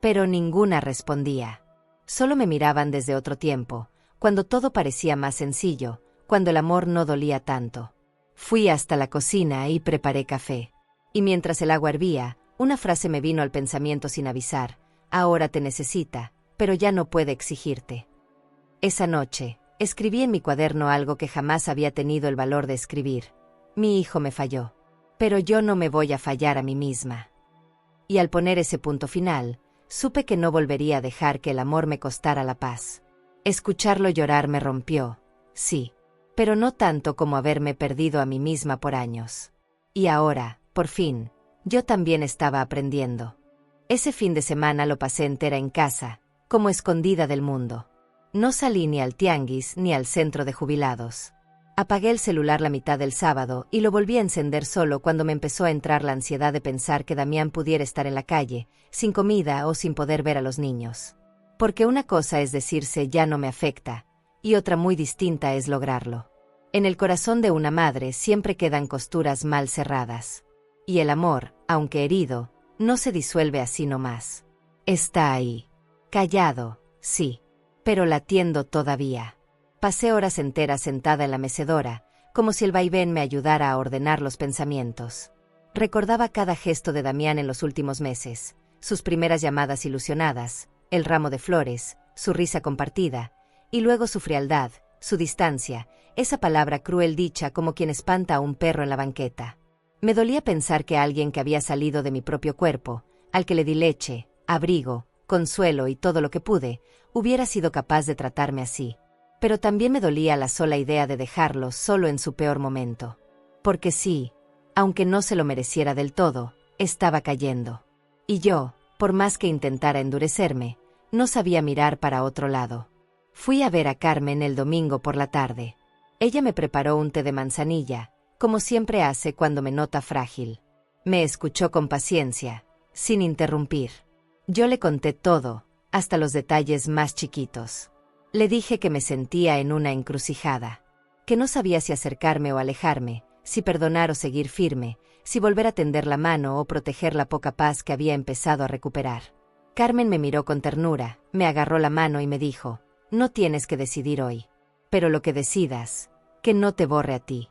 Pero ninguna respondía. Solo me miraban desde otro tiempo, cuando todo parecía más sencillo, cuando el amor no dolía tanto. Fui hasta la cocina y preparé café. Y mientras el agua hervía, una frase me vino al pensamiento sin avisar. Ahora te necesita, pero ya no puede exigirte. Esa noche, escribí en mi cuaderno algo que jamás había tenido el valor de escribir. Mi hijo me falló. Pero yo no me voy a fallar a mí misma. Y al poner ese punto final, supe que no volvería a dejar que el amor me costara la paz. Escucharlo llorar me rompió, sí, pero no tanto como haberme perdido a mí misma por años. Y ahora, por fin, yo también estaba aprendiendo. Ese fin de semana lo pasé entera en casa, como escondida del mundo. No salí ni al tianguis ni al centro de jubilados. Apagué el celular la mitad del sábado y lo volví a encender solo cuando me empezó a entrar la ansiedad de pensar que Damián pudiera estar en la calle, sin comida o sin poder ver a los niños. Porque una cosa es decirse ya no me afecta, y otra muy distinta es lograrlo. En el corazón de una madre siempre quedan costuras mal cerradas. Y el amor, aunque herido, no se disuelve así nomás. Está ahí. Callado, sí, pero latiendo todavía. Pasé horas enteras sentada en la mecedora, como si el vaivén me ayudara a ordenar los pensamientos. Recordaba cada gesto de Damián en los últimos meses, sus primeras llamadas ilusionadas, el ramo de flores, su risa compartida, y luego su frialdad, su distancia, esa palabra cruel dicha como quien espanta a un perro en la banqueta. Me dolía pensar que alguien que había salido de mi propio cuerpo, al que le di leche, abrigo, consuelo y todo lo que pude, hubiera sido capaz de tratarme así. Pero también me dolía la sola idea de dejarlo solo en su peor momento. Porque sí, aunque no se lo mereciera del todo, estaba cayendo. Y yo, por más que intentara endurecerme, no sabía mirar para otro lado. Fui a ver a Carmen el domingo por la tarde. Ella me preparó un té de manzanilla, como siempre hace cuando me nota frágil. Me escuchó con paciencia, sin interrumpir. Yo le conté todo, hasta los detalles más chiquitos. Le dije que me sentía en una encrucijada, que no sabía si acercarme o alejarme, si perdonar o seguir firme, si volver a tender la mano o proteger la poca paz que había empezado a recuperar. Carmen me miró con ternura, me agarró la mano y me dijo: «No tienes que decidir hoy. Pero lo que decidas, que no te borre a ti».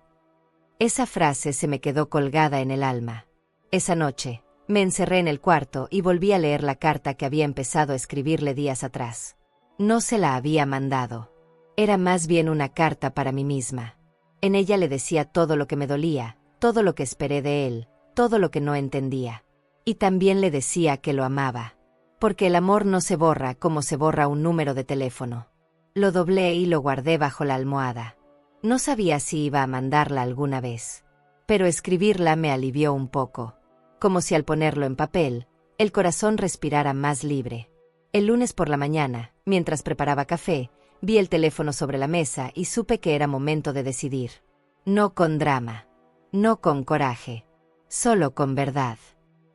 Esa frase se me quedó colgada en el alma. Esa noche, me encerré en el cuarto y volví a leer la carta que había empezado a escribirle días atrás. No se la había mandado. Era más bien una carta para mí misma. En ella le decía todo lo que me dolía, todo lo que esperé de él, todo lo que no entendía. Y también le decía que lo amaba. Porque el amor no se borra como se borra un número de teléfono. Lo doblé y lo guardé bajo la almohada. No sabía si iba a mandarla alguna vez. Pero escribirla me alivió un poco. Como si al ponerlo en papel, el corazón respirara más libre. El lunes por la mañana, mientras preparaba café, vi el teléfono sobre la mesa y supe que era momento de decidir. No con drama. No con coraje. Solo con verdad.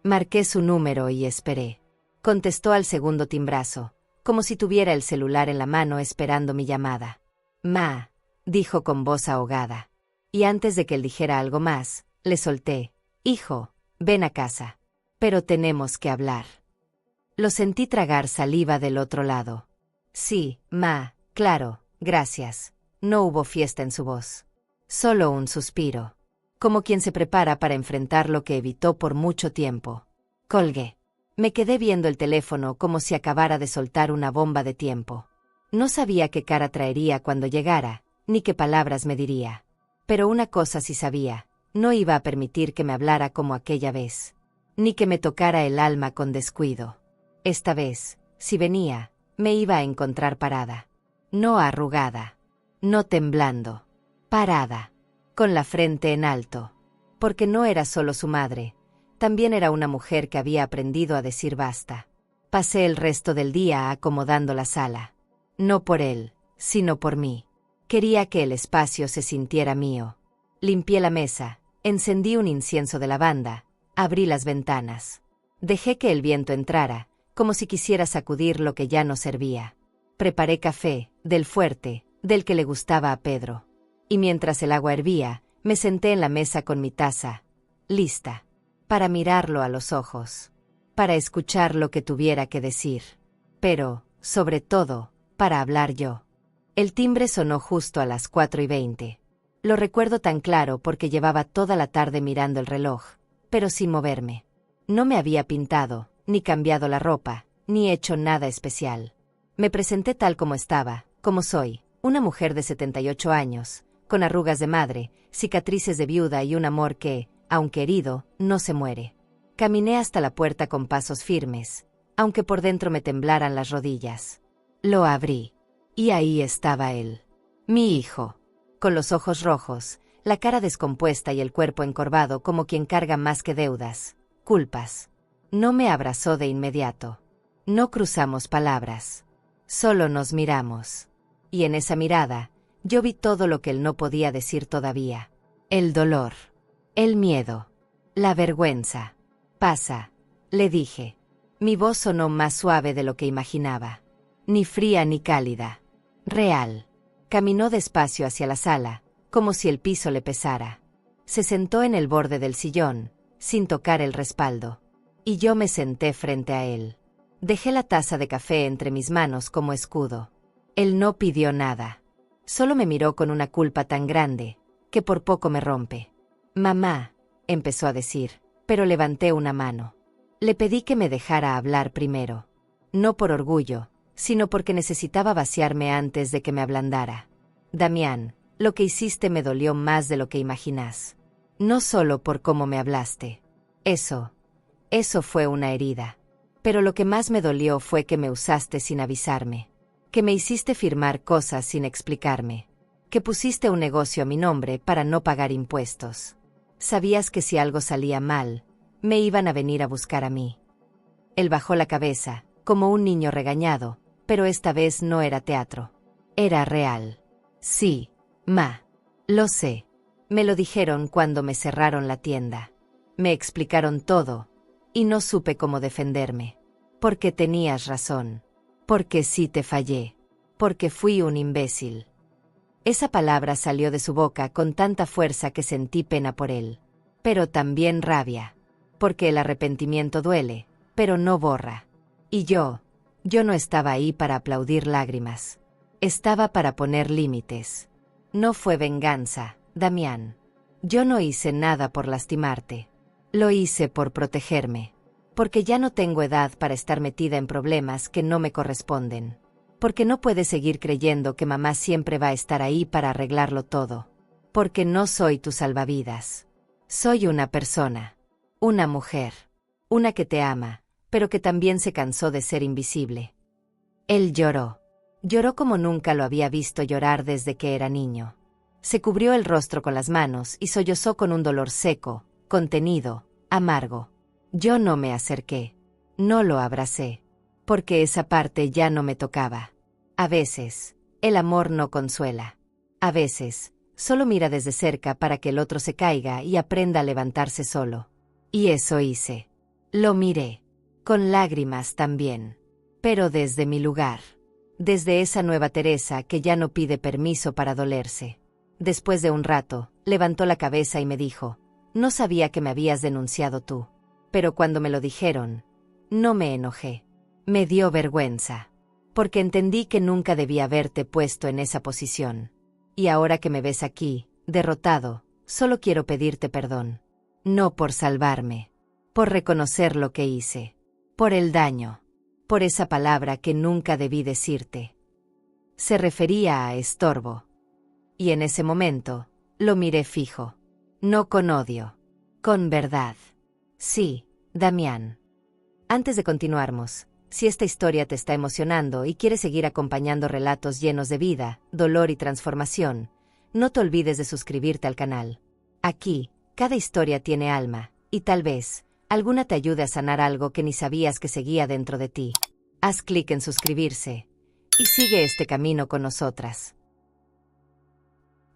Marqué su número y esperé. Contestó al segundo timbrazo, como si tuviera el celular en la mano esperando mi llamada. «Ma», dijo con voz ahogada. Y antes de que él dijera algo más, le solté: «Hijo, ven a casa. Pero tenemos que hablar». Lo sentí tragar saliva del otro lado. «Sí, ma, claro, gracias». No hubo fiesta en su voz. Solo un suspiro. Como quien se prepara para enfrentar lo que evitó por mucho tiempo. Colgué. Me quedé viendo el teléfono como si acabara de soltar una bomba de tiempo. No sabía qué cara traería cuando llegara, ni qué palabras me diría. Pero una cosa sí sabía: no iba a permitir que me hablara como aquella vez. Ni que me tocara el alma con descuido. Esta vez, si venía, me iba a encontrar parada. No arrugada. No temblando. Parada. Con la frente en alto. Porque no era solo su madre. También era una mujer que había aprendido a decir basta. Pasé el resto del día acomodando la sala. No por él, sino por mí. Quería que el espacio se sintiera mío. Limpié la mesa, encendí un incienso de lavanda, abrí las ventanas. Dejé que el viento entrara, como si quisiera sacudir lo que ya no servía. Preparé café, del fuerte, del que le gustaba a Pedro. Y mientras el agua hervía, me senté en la mesa con mi taza, lista. Para mirarlo a los ojos. Para escuchar lo que tuviera que decir. Pero, sobre todo, para hablar yo. El timbre sonó justo a las 4:20. Lo recuerdo tan claro porque llevaba toda la tarde mirando el reloj, pero sin moverme. No me había pintado, ni cambiado la ropa, ni hecho nada especial. Me presenté tal como estaba, como soy, una mujer de 78 años, con arrugas de madre, cicatrices de viuda y un amor que, aunque herido, no se muere. Caminé hasta la puerta con pasos firmes, aunque por dentro me temblaran las rodillas. Lo abrí. Y ahí estaba él. Mi hijo. Con los ojos rojos, la cara descompuesta y el cuerpo encorvado como quien carga más que deudas, culpas. No me abrazó de inmediato. No cruzamos palabras. Solo nos miramos. Y en esa mirada, yo vi todo lo que él no podía decir todavía. El dolor. El miedo. La vergüenza. «Pasa», le dije. Mi voz sonó más suave de lo que imaginaba. Ni fría ni cálida. Real. Caminó despacio hacia la sala, como si el piso le pesara. Se sentó en el borde del sillón, sin tocar el respaldo. Y yo me senté frente a él. Dejé la taza de café entre mis manos como escudo. Él no pidió nada. Solo me miró con una culpa tan grande, que por poco me rompe. «Mamá», empezó a decir, pero levanté una mano. Le pedí que me dejara hablar primero. No por orgullo, sino porque necesitaba vaciarme antes de que me ablandara. Damián, lo que hiciste me dolió más de lo que imaginás. No solo por cómo me hablaste. Eso fue una herida. Pero lo que más me dolió fue que me usaste sin avisarme. Que me hiciste firmar cosas sin explicarme. Que pusiste un negocio a mi nombre para no pagar impuestos. Sabías que si algo salía mal, me iban a venir a buscar a mí. Él bajó la cabeza, como un niño regañado, pero esta vez no era teatro. Era real. Sí, ma. Lo sé. Me lo dijeron cuando me cerraron la tienda. Me explicaron todo, y no supe cómo defenderme. Porque tenías razón. Porque sí te fallé. Porque fui un imbécil. Esa palabra salió de su boca con tanta fuerza que sentí pena por él. Pero también rabia. Porque el arrepentimiento duele, pero no borra. Y yo no estaba ahí para aplaudir lágrimas. Estaba para poner límites. No fue venganza, Damián. Yo no hice nada por lastimarte. Lo hice por protegerme. Porque ya no tengo edad para estar metida en problemas que no me corresponden. Porque no puedes seguir creyendo que mamá siempre va a estar ahí para arreglarlo todo. Porque no soy tu salvavidas. Soy una persona. Una mujer. Una que te ama, pero que también se cansó de ser invisible. Él lloró. Lloró como nunca lo había visto llorar desde que era niño. Se cubrió el rostro con las manos y sollozó con un dolor seco, contenido, amargo. Yo no me acerqué. No lo abracé. Porque esa parte ya no me tocaba. A veces, el amor no consuela. A veces, solo mira desde cerca para que el otro se caiga y aprenda a levantarse solo. Y eso hice. Lo miré. Con lágrimas también. Pero desde mi lugar. Desde esa nueva Teresa que ya no pide permiso para dolerse. Después de un rato, levantó la cabeza y me dijo: no sabía que me habías denunciado tú. Pero cuando me lo dijeron, no me enojé. Me dio vergüenza. Porque entendí que nunca debía haberte puesto en esa posición. Y ahora que me ves aquí, derrotado, solo quiero pedirte perdón. No por salvarme. Por reconocer lo que hice. Por el daño. Por esa palabra que nunca debí decirte. Se refería a estorbo. Y en ese momento, lo miré fijo. No con odio. Con verdad. Sí, Damián. Antes de continuarmos, si esta historia te está emocionando y quieres seguir acompañando relatos llenos de vida, dolor y transformación, no te olvides de suscribirte al canal. Aquí, cada historia tiene alma, y tal vez, alguna te ayude a sanar algo que ni sabías que seguía dentro de ti. Haz clic en suscribirse, y sigue este camino con nosotras.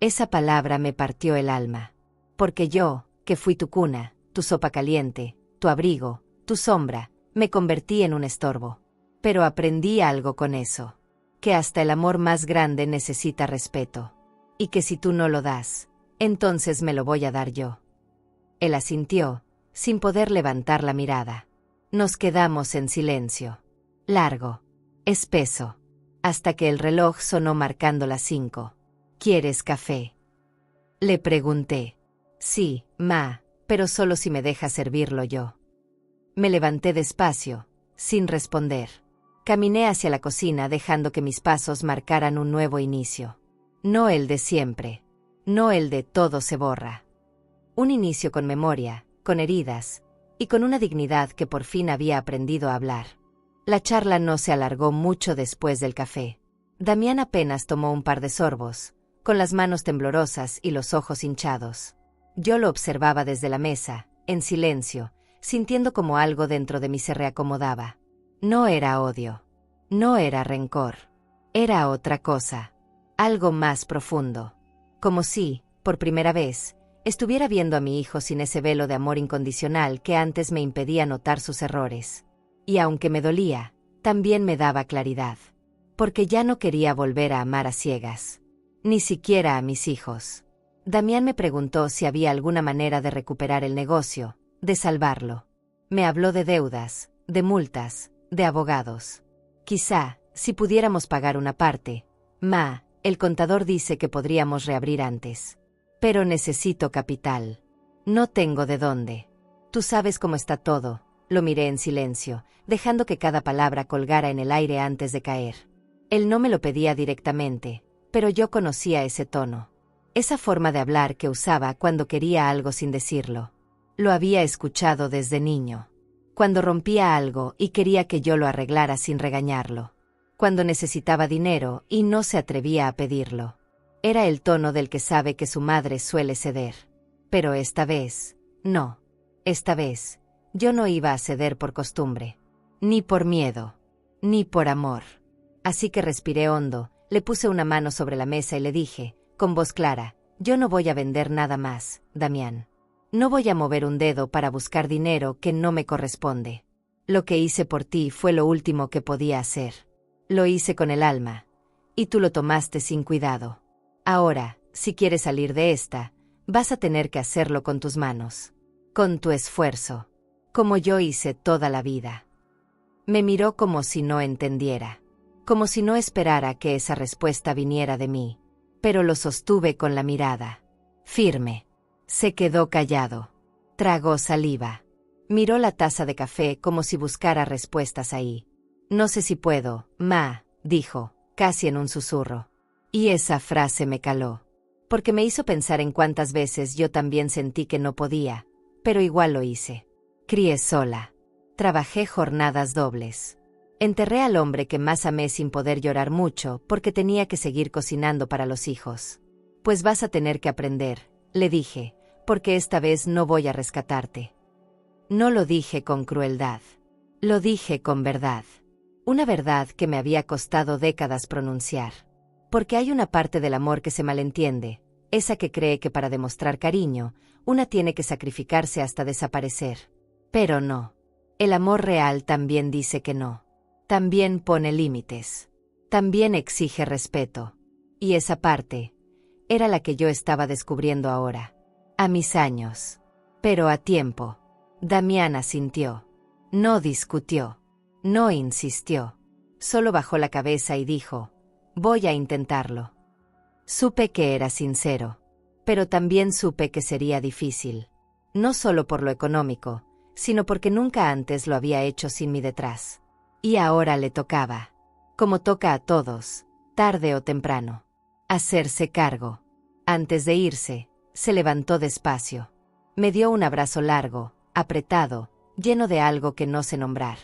Esa palabra me partió el alma. Porque yo, que fui tu cuna, tu sopa caliente, tu abrigo, tu sombra, me convertí en un estorbo. Pero aprendí algo con eso. Que hasta el amor más grande necesita respeto. Y que si tú no lo das, entonces me lo voy a dar yo. Él asintió, sin poder levantar la mirada. Nos quedamos en silencio. Largo. Espeso. Hasta que el reloj sonó marcando las 5. ¿Quieres café? Le pregunté. Sí, ma, pero solo si me dejas servirlo yo. Me levanté despacio, sin responder. Caminé hacia la cocina dejando que mis pasos marcaran un nuevo inicio. No el de siempre. No el de todo se borra. Un inicio con memoria, con heridas, y con una dignidad que por fin había aprendido a hablar. La charla no se alargó mucho después del café. Damián apenas tomó un par de sorbos, con las manos temblorosas y los ojos hinchados. Yo lo observaba desde la mesa, en silencio, sintiendo como algo dentro de mí se reacomodaba. No era odio. No era rencor. Era otra cosa. Algo más profundo. Como si, por primera vez, estuviera viendo a mi hijo sin ese velo de amor incondicional que antes me impedía notar sus errores. Y aunque me dolía, también me daba claridad. Porque ya no quería volver a amar a ciegas. Ni siquiera a mis hijos. Damián me preguntó si había alguna manera de recuperar el negocio, de salvarlo. Me habló de deudas, de multas, de abogados. Quizá, si pudiéramos pagar una parte. Ma, el contador dice que podríamos reabrir antes. Pero necesito capital. No tengo de dónde. Tú sabes cómo está todo, Lo miré en silencio, dejando que cada palabra colgara en el aire antes de caer. Él no me lo pedía directamente, pero yo conocía ese tono. Esa forma de hablar que usaba cuando quería algo sin decirlo. Lo había escuchado desde niño. Cuando rompía algo y quería que yo lo arreglara sin regañarlo. Cuando necesitaba dinero y no se atrevía a pedirlo. Era el tono del que sabe que su madre suele ceder. Pero esta vez, no. Esta vez, yo no iba a ceder por costumbre. Ni por miedo. Ni por amor. Así que respiré hondo, le puse una mano sobre la mesa y le dije, con voz clara, yo no voy a vender nada más, Damián. No voy a mover un dedo para buscar dinero que no me corresponde. Lo que hice por ti fue lo último que podía hacer. Lo hice con el alma. Y tú lo tomaste sin cuidado. Ahora, si quieres salir de esta, vas a tener que hacerlo con tus manos. Con tu esfuerzo. Como yo hice toda la vida. Me miró como si no entendiera. Como si no esperara que esa respuesta viniera de mí. Pero lo sostuve con la mirada. Firme. Se quedó callado. Tragó saliva. Miró la taza de café como si buscara respuestas ahí. No sé si puedo, ma, dijo, casi en un susurro. Y esa frase me caló. Porque me hizo pensar en cuántas veces yo también sentí que no podía, pero igual lo hice. Crié sola. Trabajé jornadas dobles. Enterré al hombre que más amé sin poder llorar mucho porque tenía que seguir cocinando para los hijos. Pues vas a tener que aprender, le dije, porque esta vez no voy a rescatarte. No lo dije con crueldad. Lo dije con verdad. Una verdad que me había costado décadas pronunciar. Porque hay una parte del amor que se malentiende, esa que cree que para demostrar cariño, una tiene que sacrificarse hasta desaparecer. Pero no. El amor real también dice que no. También pone límites. También exige respeto. Y esa parte era la que yo estaba descubriendo ahora. A mis años. Pero a tiempo. Damián asintió. No discutió. No insistió. Solo bajó la cabeza y dijo, voy a intentarlo. Supe que era sincero. Pero también supe que sería difícil. No solo por lo económico, sino porque nunca antes lo había hecho sin mí detrás. Y ahora le tocaba. Como toca a todos, tarde o temprano. Hacerse cargo. Antes de irse, se levantó despacio. Me dio un abrazo largo, apretado, lleno de algo que no sé nombrar.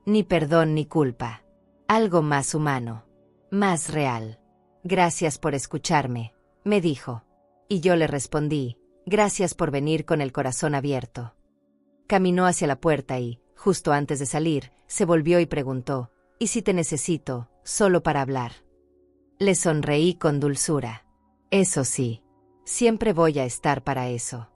Ni perdón ni culpa. Algo más humano. Más real. Gracias por escucharme, me dijo. Y yo le respondí, gracias por venir con el corazón abierto. Caminó hacia la puerta y, justo antes de salir, se volvió y preguntó, ¿y si te necesito, solo para hablar? Le sonreí con dulzura. Eso sí. Siempre voy a estar para eso.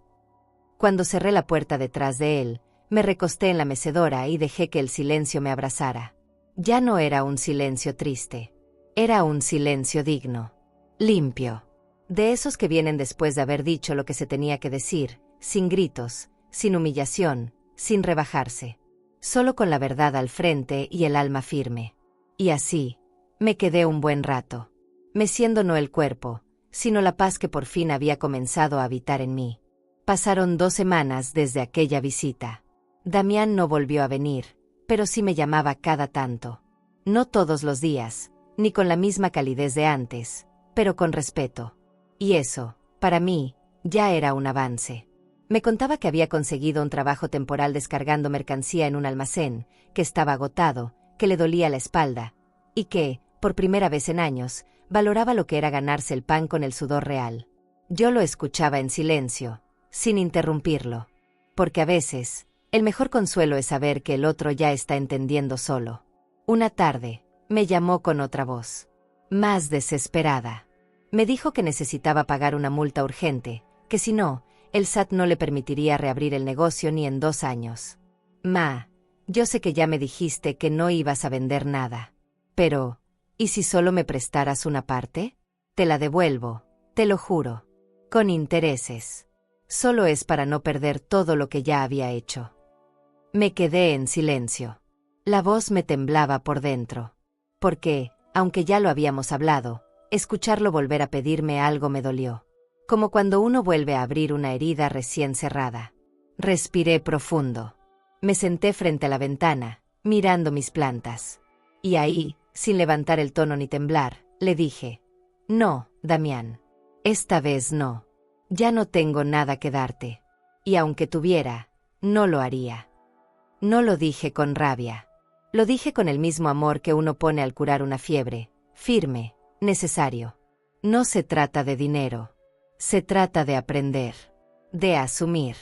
Cuando cerré la puerta detrás de él, me recosté en la mecedora y dejé que el silencio me abrazara. Ya no era un silencio triste. Era un silencio digno. Limpio. De esos que vienen después de haber dicho lo que se tenía que decir, sin gritos, sin humillación, sin rebajarse. Solo con la verdad al frente y el alma firme. Y así, me quedé un buen rato. Meciendo no el cuerpo, sino la paz que por fin había comenzado a habitar en mí. Pasaron 2 semanas desde aquella visita. Damián no volvió a venir, pero sí me llamaba cada tanto. No todos los días, ni con la misma calidez de antes, pero con respeto. Y eso, para mí, ya era un avance. Me contaba que había conseguido un trabajo temporal descargando mercancía en un almacén, que estaba agotado, que le dolía la espalda, y que, por primera vez en años, valoraba lo que era ganarse el pan con el sudor real. Yo lo escuchaba en silencio, sin interrumpirlo, porque a veces, el mejor consuelo es saber que el otro ya está entendiendo solo. Una tarde, me llamó con otra voz, más desesperada. Me dijo que necesitaba pagar una multa urgente, que si no, el SAT no le permitiría reabrir el negocio ni en 2 años. Ma, yo sé que ya me dijiste que no ibas a vender nada. Pero, ¿y si solo me prestaras una parte? Te la devuelvo, te lo juro. Con intereses. Solo es para no perder todo lo que ya había hecho. Me quedé en silencio. La voz me temblaba por dentro. Porque, aunque ya lo habíamos hablado, escucharlo volver a pedirme algo me dolió. Como cuando uno vuelve a abrir una herida recién cerrada. Respiré profundo. Me senté frente a la ventana, mirando mis plantas. Y ahí, sin levantar el tono ni temblar, le dije: «No, Damián. Esta vez no. Ya no tengo nada que darte. Y aunque tuviera, no lo haría». No lo dije con rabia. Lo dije con el mismo amor que uno pone al curar una fiebre, firme, necesario. No se trata de dinero. Se trata de aprender, de asumir,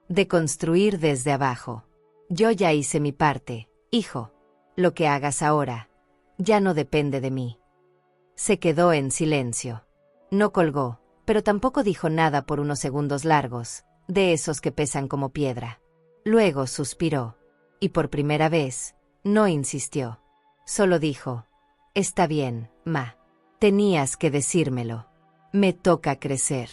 de construir desde abajo. Yo ya hice mi parte, hijo. Lo que hagas ahora, ya no depende de mí. Se quedó en silencio. No colgó, pero tampoco dijo nada por unos segundos largos, de esos que pesan como piedra. Luego suspiró. Y por primera vez, no insistió. Solo dijo: «Está bien, ma. Tenías que decírmelo. Me toca crecer».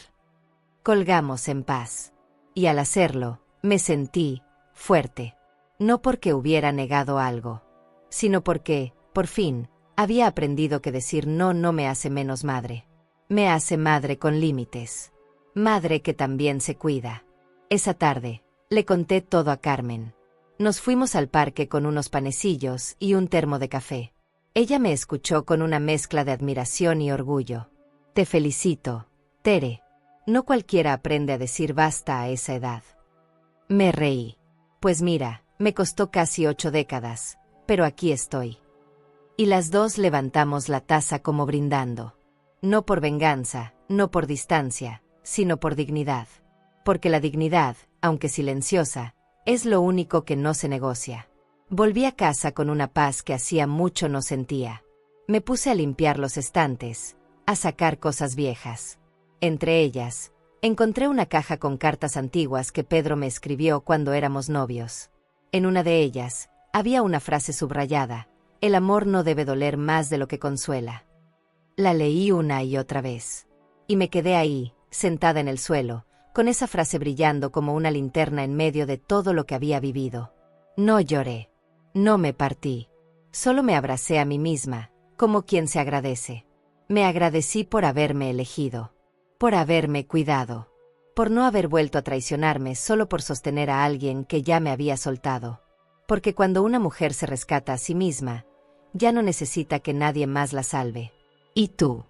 Colgamos en paz. Y al hacerlo, me sentí fuerte. No porque hubiera negado algo, sino porque, por fin, había aprendido que decir no me hace menos madre. Me hace madre con límites. Madre que también se cuida. Esa tarde, le conté todo a Carmen. Nos fuimos al parque con unos panecillos y un termo de café. Ella me escuchó con una mezcla de admiración y orgullo. «Te felicito, Tere. No cualquiera aprende a decir basta a esa edad». Me reí. Pues mira, me costó casi 8 décadas, pero aquí estoy. Y las dos levantamos la taza como brindando. No por venganza, no por distancia, sino por dignidad. Porque la dignidad, aunque silenciosa, es lo único que no se negocia. Volví a casa con una paz que hacía mucho no sentía. Me puse a limpiar los estantes, a sacar cosas viejas. Entre ellas, encontré una caja con cartas antiguas que Pedro me escribió cuando éramos novios. En una de ellas, había una frase subrayada: «El amor no debe doler más de lo que consuela». La leí una y otra vez. Y me quedé ahí, sentada en el suelo, con esa frase brillando como una linterna en medio de todo lo que había vivido. No lloré. No me partí. Solo me abracé a mí misma, como quien se agradece. Me agradecí por haberme elegido, por haberme cuidado, por no haber vuelto a traicionarme solo por sostener a alguien que ya me había soltado. Porque cuando una mujer se rescata a sí misma, ya no necesita que nadie más la salve. ¿Y tú?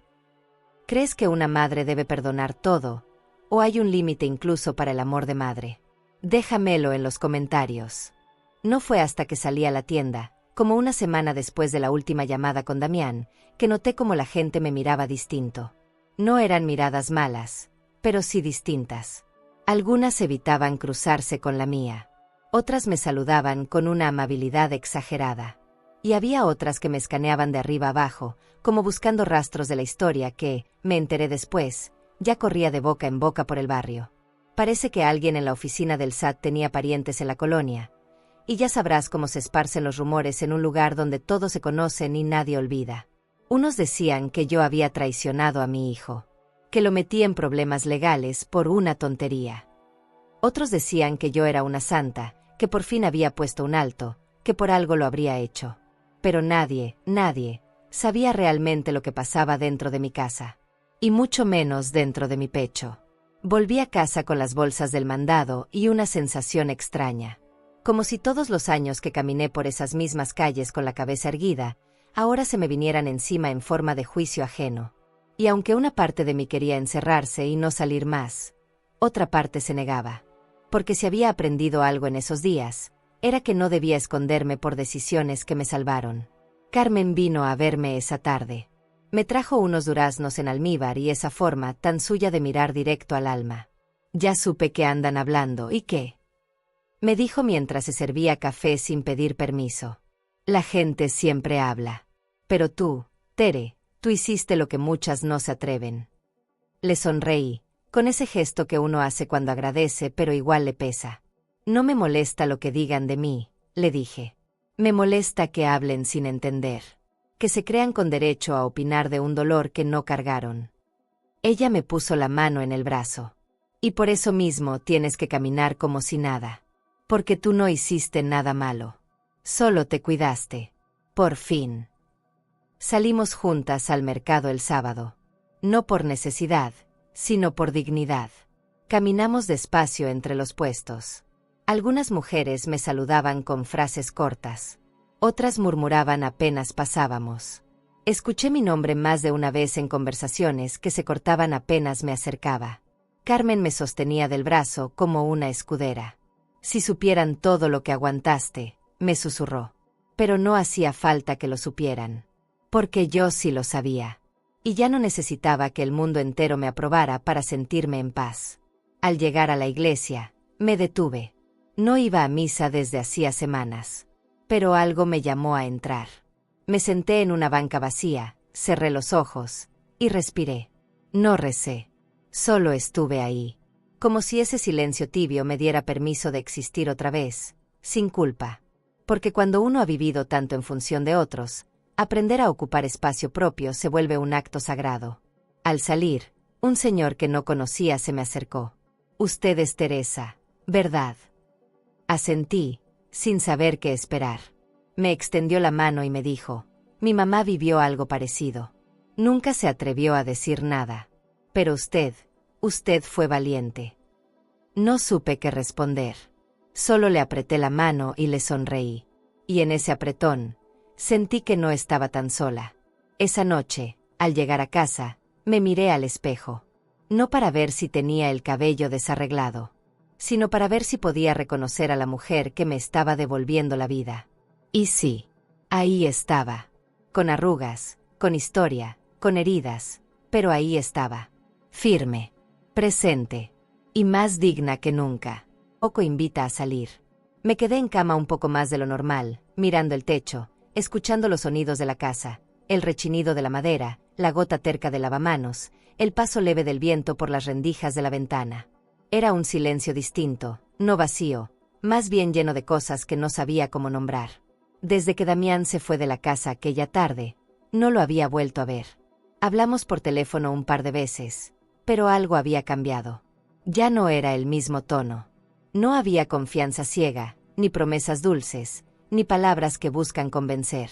¿Crees que una madre debe perdonar todo, o hay un límite incluso para el amor de madre? Déjamelo en los comentarios. No fue hasta que salí a la tienda, como una semana después de la última llamada con Damián, que noté cómo la gente me miraba distinto. No eran miradas malas, pero sí distintas. Algunas evitaban cruzarse con la mía. Otras me saludaban con una amabilidad exagerada. Y había otras que me escaneaban de arriba abajo, como buscando rastros de la historia que, me enteré después, ya corría de boca en boca por el barrio. Parece que alguien en la oficina del SAT tenía parientes en la colonia. Y ya sabrás cómo se esparcen los rumores en un lugar donde todos se conocen y nadie olvida. Unos decían que yo había traicionado a mi hijo, que lo metí en problemas legales por una tontería. Otros decían que yo era una santa, que por fin había puesto un alto, que por algo lo habría hecho. Pero nadie sabía realmente lo que pasaba dentro de mi casa. Y mucho menos dentro de mi pecho. Volví a casa con las bolsas del mandado y una sensación extraña. Como si todos los años que caminé por esas mismas calles con la cabeza erguida, ahora se me vinieran encima en forma de juicio ajeno. Y aunque una parte de mí quería encerrarse y no salir más, otra parte se negaba. Porque si había aprendido algo en esos días, era que no debía esconderme por decisiones que me salvaron. Carmen vino a verme esa tarde. Me trajo unos duraznos en almíbar y esa forma tan suya de mirar directo al alma. «Ya supe que andan hablando, ¿y qué?», me dijo mientras se servía café sin pedir permiso. «La gente siempre habla. Pero tú, Tere, tú hiciste lo que muchas no se atreven». Le sonreí, con ese gesto que uno hace cuando agradece pero igual le pesa. «No me molesta lo que digan de mí», le dije. «Me molesta que hablen sin entender, que se crean con derecho a opinar de un dolor que no cargaron». Ella me puso la mano en el brazo. «Y por eso mismo tienes que caminar como si nada. Porque tú no hiciste nada malo. Solo te cuidaste. Por fin». Salimos juntas al mercado el sábado. No por necesidad, sino por dignidad. Caminamos despacio entre los puestos. Algunas mujeres me saludaban con frases cortas. Otras murmuraban apenas pasábamos. Escuché mi nombre más de una vez en conversaciones que se cortaban apenas me acercaba. Carmen me sostenía del brazo como una escudera. Si supieran todo lo que aguantaste, me susurró. Pero no hacía falta que lo supieran. Porque yo sí lo sabía. Y ya no necesitaba que el mundo entero me aprobara para sentirme en paz. Al llegar a la iglesia, me detuve. No iba a misa desde hacía semanas. Pero algo me llamó a entrar. Me senté en una banca vacía, cerré los ojos y respiré. No recé. Solo estuve ahí. Como si ese silencio tibio me diera permiso de existir otra vez, sin culpa. Porque cuando uno ha vivido tanto en función de otros, aprender a ocupar espacio propio se vuelve un acto sagrado. Al salir, un señor que no conocía se me acercó. «Usted es Teresa, ¿verdad?». Asentí, sin saber qué esperar. Me extendió la mano y me dijo, «Mi mamá vivió algo parecido. Nunca se atrevió a decir nada. Pero usted fue valiente». No supe qué responder. Solo le apreté la mano y le sonreí. Y en ese apretón, sentí que no estaba tan sola. Esa noche, al llegar a casa, me miré al espejo. No para ver si tenía el cabello desarreglado, sino para ver si podía reconocer a la mujer que me estaba devolviendo la vida. Y sí, ahí estaba. Con arrugas, con historia, con heridas, pero ahí estaba. Firme, presente, y más digna que nunca. Poco invita a salir. Me quedé en cama un poco más de lo normal, mirando el techo, escuchando los sonidos de la casa, el rechinido de la madera, la gota terca del lavamanos, el paso leve del viento por las rendijas de la ventana. Era un silencio distinto, no vacío, más bien lleno de cosas que no sabía cómo nombrar. Desde que Damián se fue de la casa aquella tarde, no lo había vuelto a ver. Hablamos por teléfono un par de veces, pero algo había cambiado. Ya no era el mismo tono. No había confianza ciega, ni promesas dulces, ni palabras que buscan convencer.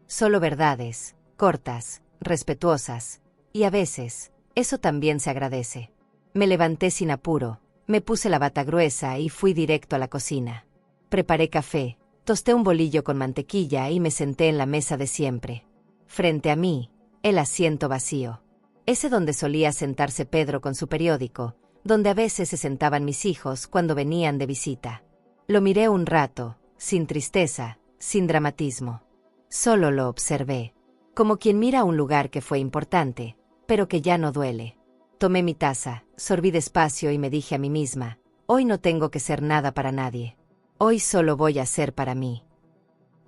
Solo verdades, cortas, respetuosas, y a veces, eso también se agradece. Me levanté sin apuro, me puse la bata gruesa y fui directo a la cocina. Preparé café, tosté un bolillo con mantequilla y me senté en la mesa de siempre. Frente a mí, el asiento vacío. Ese donde solía sentarse Pedro con su periódico, donde a veces se sentaban mis hijos cuando venían de visita. Lo miré un rato, sin tristeza, sin dramatismo. Solo lo observé, como quien mira un lugar que fue importante, pero que ya no duele. Tomé mi taza, sorbí despacio y me dije a mí misma, hoy no tengo que ser nada para nadie. Hoy solo voy a ser para mí.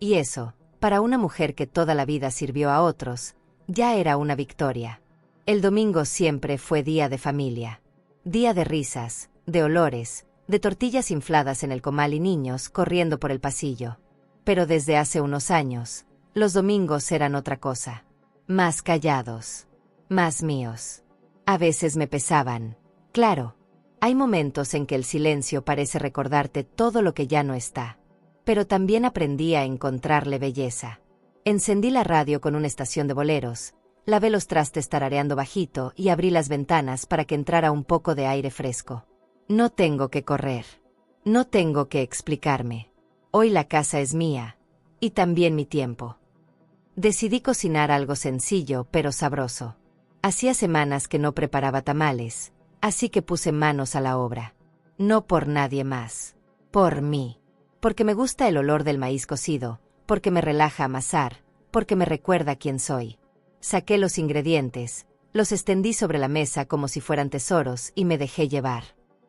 Y eso, para una mujer que toda la vida sirvió a otros, ya era una victoria. El domingo siempre fue día de familia. Día de risas, de olores, de tortillas infladas en el comal y niños corriendo por el pasillo. Pero desde hace unos años, los domingos eran otra cosa. Más callados. Más míos. A veces me pesaban. Claro, hay momentos en que el silencio parece recordarte todo lo que ya no está. Pero también aprendí a encontrarle belleza. Encendí la radio con una estación de boleros, lavé los trastes tarareando bajito y abrí las ventanas para que entrara un poco de aire fresco. No tengo que correr. No tengo que explicarme. Hoy la casa es mía. Y también mi tiempo. Decidí cocinar algo sencillo pero sabroso. Hacía semanas que no preparaba tamales, así que puse manos a la obra. No por nadie más. Por mí. Porque me gusta el olor del maíz cocido, porque me relaja amasar, porque me recuerda quién soy. Saqué los ingredientes, los extendí sobre la mesa como si fueran tesoros y me dejé llevar.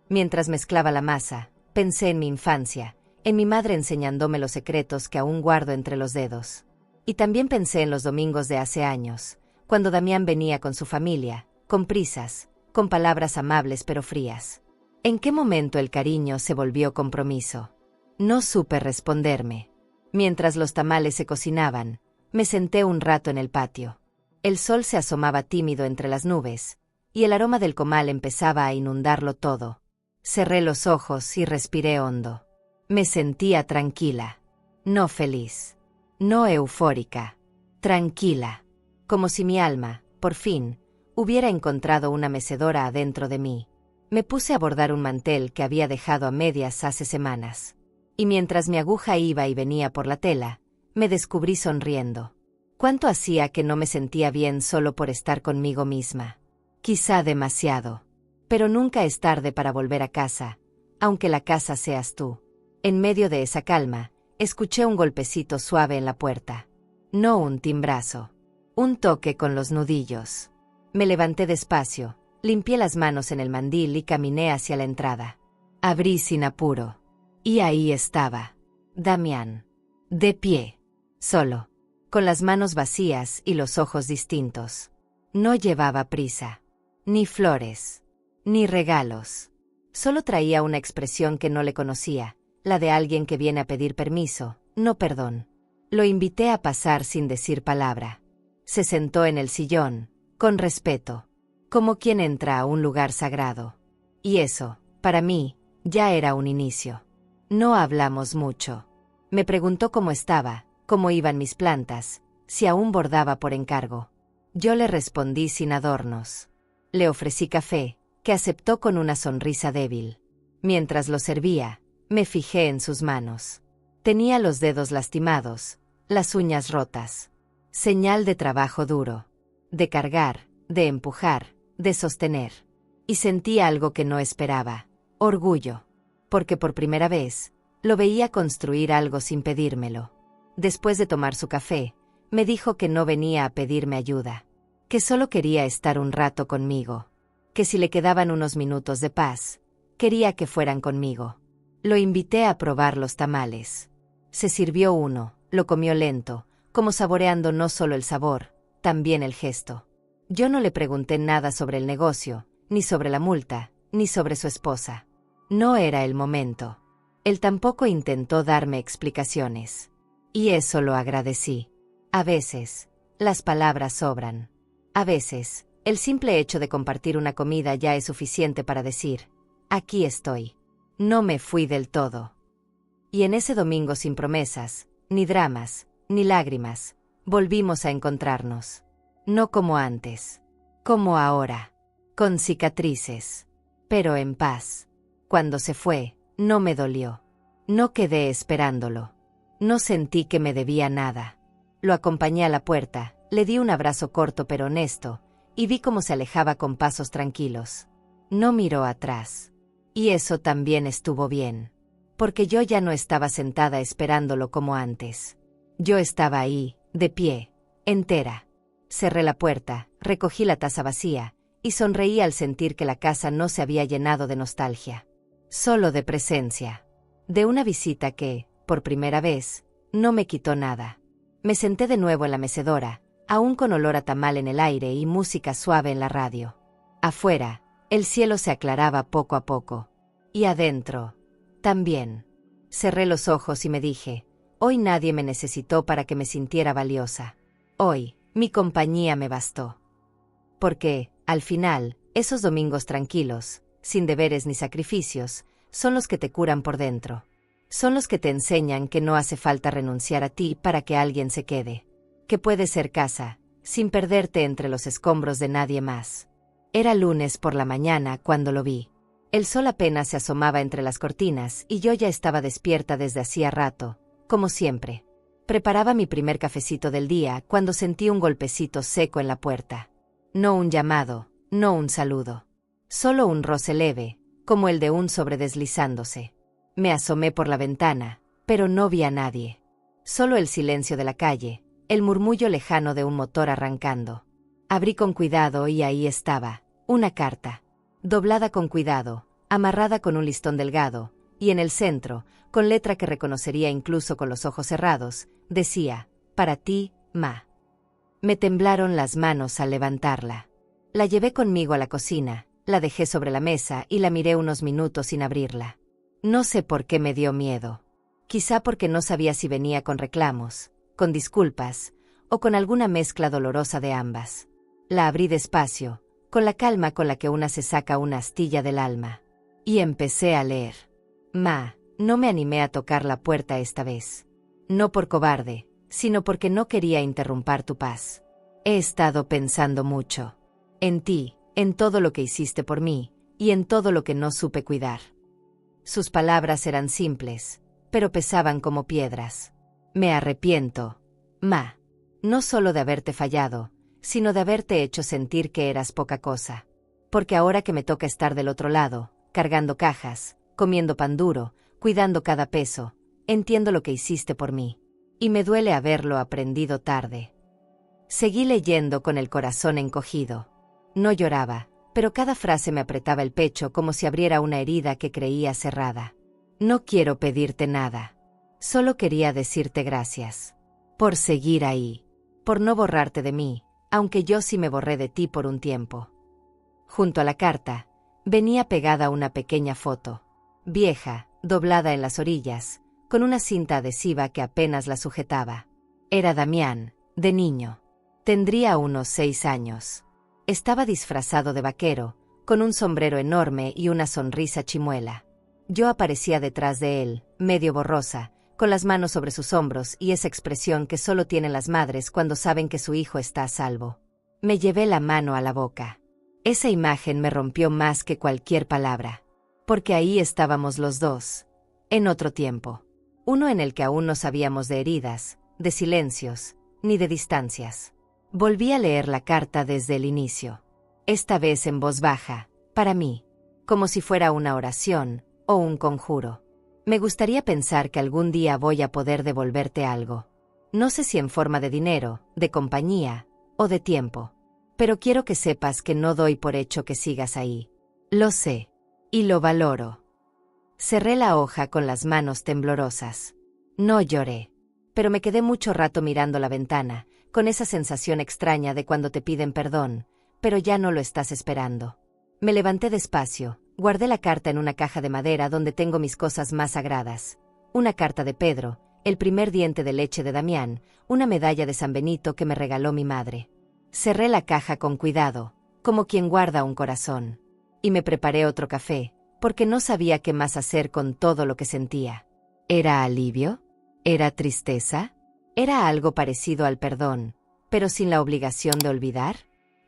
Mientras mezclaba la masa, pensé en mi infancia, en mi madre enseñándome los secretos que aún guardo entre los dedos. Y también pensé en los domingos de hace años, cuando Damián venía con su familia, con prisas, con palabras amables pero frías. ¿En qué momento el cariño se volvió compromiso? No supe responderme. Mientras los tamales se cocinaban, me senté un rato en el patio. El sol se asomaba tímido entre las nubes, y el aroma del comal empezaba a inundarlo todo. Cerré los ojos y respiré hondo. Me sentía tranquila. No feliz. No eufórica. Tranquila. Como si mi alma, por fin, hubiera encontrado una mecedora adentro de mí. Me puse a bordar un mantel que había dejado a medias hace semanas. Y mientras mi aguja iba y venía por la tela, me descubrí sonriendo. ¿Cuánto hacía que no me sentía bien solo por estar conmigo misma? Quizá demasiado. Pero nunca es tarde para volver a casa, aunque la casa seas tú. En medio de esa calma, escuché un golpecito suave en la puerta. No un timbrazo. Un toque con los nudillos. Me levanté despacio, limpié las manos en el mandil y caminé hacia la entrada. Abrí sin apuro. Y ahí estaba. Damián. De pie. Solo. Con las manos vacías y los ojos distintos. No llevaba prisa. Ni flores. Ni regalos. Solo traía una expresión que no le conocía, la de alguien que viene a pedir permiso, no perdón. Lo invité a pasar sin decir palabra. Se sentó en el sillón, con respeto, como quien entra a un lugar sagrado. Y eso, para mí, ya era un inicio. No hablamos mucho. Me preguntó cómo estaba, cómo iban mis plantas, si aún bordaba por encargo. Yo le respondí sin adornos. Le ofrecí café, que aceptó con una sonrisa débil. Mientras lo servía, me fijé en sus manos. Tenía los dedos lastimados, las uñas rotas. Señal de trabajo duro. De cargar, de empujar, de sostener. Y sentí algo que no esperaba. Orgullo. Porque por primera vez, lo veía construir algo sin pedírmelo. Después de tomar su café, me dijo que no venía a pedirme ayuda. Que solo quería estar un rato conmigo. Que si le quedaban unos minutos de paz, quería que fueran conmigo. Lo invité a probar los tamales. Se sirvió uno, lo comió lento, como saboreando no solo el sabor, también el gesto. Yo no le pregunté nada sobre el negocio, ni sobre la multa, ni sobre su esposa. No era el momento. Él tampoco intentó darme explicaciones. Y eso lo agradecí. A veces, las palabras sobran. A veces, el simple hecho de compartir una comida ya es suficiente para decir, aquí estoy. No me fui del todo. Y en ese domingo sin promesas, ni dramas, ni lágrimas, volvimos a encontrarnos. No como antes. Como ahora. Con cicatrices. Pero en paz. Cuando se fue, no me dolió. No quedé esperándolo. No sentí que me debía nada. Lo acompañé a la puerta, le di un abrazo corto pero honesto, y vi cómo se alejaba con pasos tranquilos. No miró atrás. Y eso también estuvo bien. Porque yo ya no estaba sentada esperándolo como antes. Yo estaba ahí, de pie, entera. Cerré la puerta, recogí la taza vacía, y sonreí al sentir que la casa no se había llenado de nostalgia. Solo de presencia. De una visita que, por primera vez, no me quitó nada. Me senté de nuevo en la mecedora, aún con olor a tamal en el aire y música suave en la radio. Afuera, el cielo se aclaraba poco a poco. Y adentro, también. Cerré los ojos y me dije, hoy nadie me necesitó para que me sintiera valiosa. Hoy, mi compañía me bastó. Porque, al final, esos domingos tranquilos, sin deberes ni sacrificios, son los que te curan por dentro. Son los que te enseñan que no hace falta renunciar a ti para que alguien se quede. Que puedes ser casa, sin perderte entre los escombros de nadie más. Era lunes por la mañana cuando lo vi. El sol apenas se asomaba entre las cortinas y yo ya estaba despierta desde hacía rato, como siempre. Preparaba mi primer cafecito del día cuando sentí un golpecito seco en la puerta. No un llamado, no un saludo. Solo un roce leve, como el de un sobre deslizándose. Me asomé por la ventana, pero no vi a nadie. Solo el silencio de la calle, el murmullo lejano de un motor arrancando. Abrí con cuidado y ahí estaba, una carta. Doblada con cuidado, amarrada con un listón delgado, y en el centro, con letra que reconocería incluso con los ojos cerrados, decía, para ti, Ma. Me temblaron las manos al levantarla. La llevé conmigo a la cocina, la dejé sobre la mesa y la miré unos minutos sin abrirla. No sé por qué me dio miedo. Quizá porque no sabía si venía con reclamos, con disculpas, o con alguna mezcla dolorosa de ambas. La abrí despacio, con la calma con la que una se saca una astilla del alma. Y empecé a leer. Ma, no me animé a tocar la puerta esta vez. No por cobarde, sino porque no quería interrumpir tu paz. He estado pensando mucho. En ti, en todo lo que hiciste por mí, y en todo lo que no supe cuidar. Sus palabras eran simples, pero pesaban como piedras. Me arrepiento, Ma. No solo de haberte fallado, sino de haberte hecho sentir que eras poca cosa. Porque ahora que me toca estar del otro lado, cargando cajas, comiendo pan duro, cuidando cada peso, entiendo lo que hiciste por mí. Y me duele haberlo aprendido tarde. Seguí leyendo con el corazón encogido. No lloraba, pero cada frase me apretaba el pecho como si abriera una herida que creía cerrada. No quiero pedirte nada. Solo quería decirte gracias. Por seguir ahí. Por no borrarte de mí, aunque yo sí me borré de ti por un tiempo. Junto a la carta, venía pegada una pequeña foto. Vieja, doblada en las orillas, con una cinta adhesiva que apenas la sujetaba. Era Damián, de niño. Tendría unos 6 años. Estaba disfrazado de vaquero, con un sombrero enorme y una sonrisa chimuela. Yo aparecía detrás de él, medio borrosa, con las manos sobre sus hombros y esa expresión que solo tienen las madres cuando saben que su hijo está a salvo. Me llevé la mano a la boca. Esa imagen me rompió más que cualquier palabra. Porque ahí estábamos los dos. En otro tiempo. Uno en el que aún no sabíamos de heridas, de silencios, ni de distancias. Volví a leer la carta desde el inicio. Esta vez en voz baja, para mí. Como si fuera una oración, o un conjuro. Me gustaría pensar que algún día voy a poder devolverte algo. No sé si en forma de dinero, de compañía, o de tiempo. Pero quiero que sepas que no doy por hecho que sigas ahí. Lo sé. Y lo valoro. Cerré la hoja con las manos temblorosas. No lloré. Pero me quedé mucho rato mirando la ventana, con esa sensación extraña de cuando te piden perdón, pero ya no lo estás esperando. Me levanté despacio. Guardé la carta en una caja de madera donde tengo mis cosas más sagradas. Una carta de Pedro, el primer diente de leche de Damián, una medalla de San Benito que me regaló mi madre. Cerré la caja con cuidado, como quien guarda un corazón. Y me preparé otro café, porque no sabía qué más hacer con todo lo que sentía. ¿Era alivio? ¿Era tristeza? ¿Era algo parecido al perdón, pero sin la obligación de olvidar?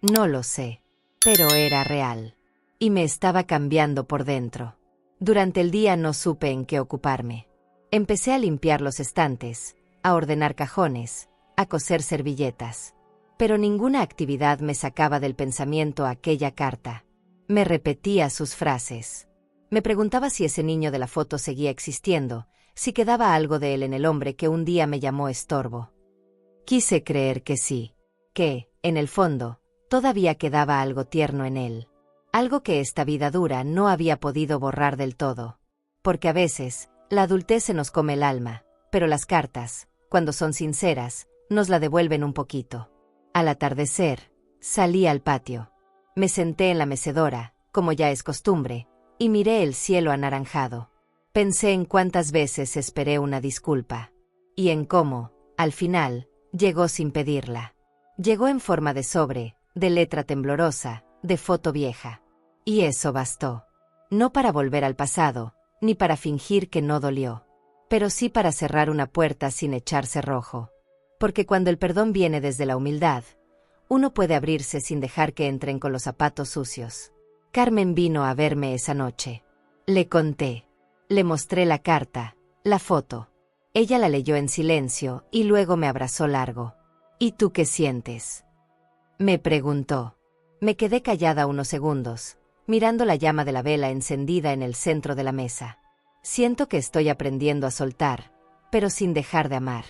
No lo sé. Pero era real. Y me estaba cambiando por dentro. Durante el día no supe en qué ocuparme. Empecé a limpiar los estantes, a ordenar cajones, a coser servilletas. Pero ninguna actividad me sacaba del pensamiento aquella carta. Me repetía sus frases. Me preguntaba si ese niño de la foto seguía existiendo, si quedaba algo de él en el hombre que un día me llamó estorbo. Quise creer que sí, que, en el fondo, todavía quedaba algo tierno en él. Algo que esta vida dura no había podido borrar del todo. Porque a veces, la adultez se nos come el alma, pero las cartas, cuando son sinceras, nos la devuelven un poquito. Al atardecer, salí al patio. Me senté en la mecedora, como ya es costumbre, y miré el cielo anaranjado. Pensé en cuántas veces esperé una disculpa. Y en cómo, al final, llegó sin pedirla. Llegó en forma de sobre, de letra temblorosa, de foto vieja. Y eso bastó. No para volver al pasado, ni para fingir que no dolió. Pero sí para cerrar una puerta sin echar cerrojo. Porque cuando el perdón viene desde la humildad, uno puede abrirse sin dejar que entren con los zapatos sucios. Carmen vino a verme esa noche. Le conté. Le mostré la carta, la foto. Ella la leyó en silencio y luego me abrazó largo. ¿Y tú qué sientes?, me preguntó. Me quedé callada unos segundos, mirando la llama de la vela encendida en el centro de la mesa. Siento que estoy aprendiendo a soltar, pero sin dejar de amar.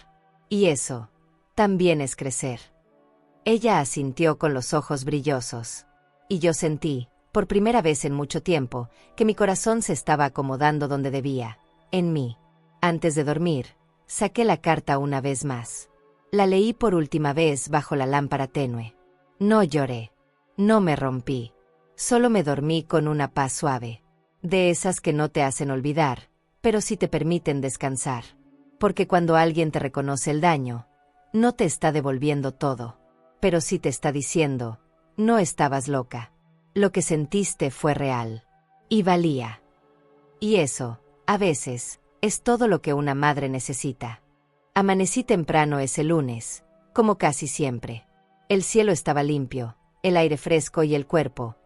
Y eso, también es crecer. Ella asintió con los ojos brillosos. Y yo sentí, por primera vez en mucho tiempo, que mi corazón se estaba acomodando donde debía, en mí. Antes de dormir, saqué la carta una vez más. La leí por última vez bajo la lámpara tenue. No lloré. No me rompí. Solo me dormí con una paz suave. De esas que no te hacen olvidar, pero sí te permiten descansar. Porque cuando alguien te reconoce el daño, no te está devolviendo todo. Pero sí te está diciendo, no estabas loca. Lo que sentiste fue real. Y valía. Y eso, a veces, es todo lo que una madre necesita. Amanecí temprano ese lunes, como casi siempre. El cielo estaba limpio, el aire fresco y el cuerpo,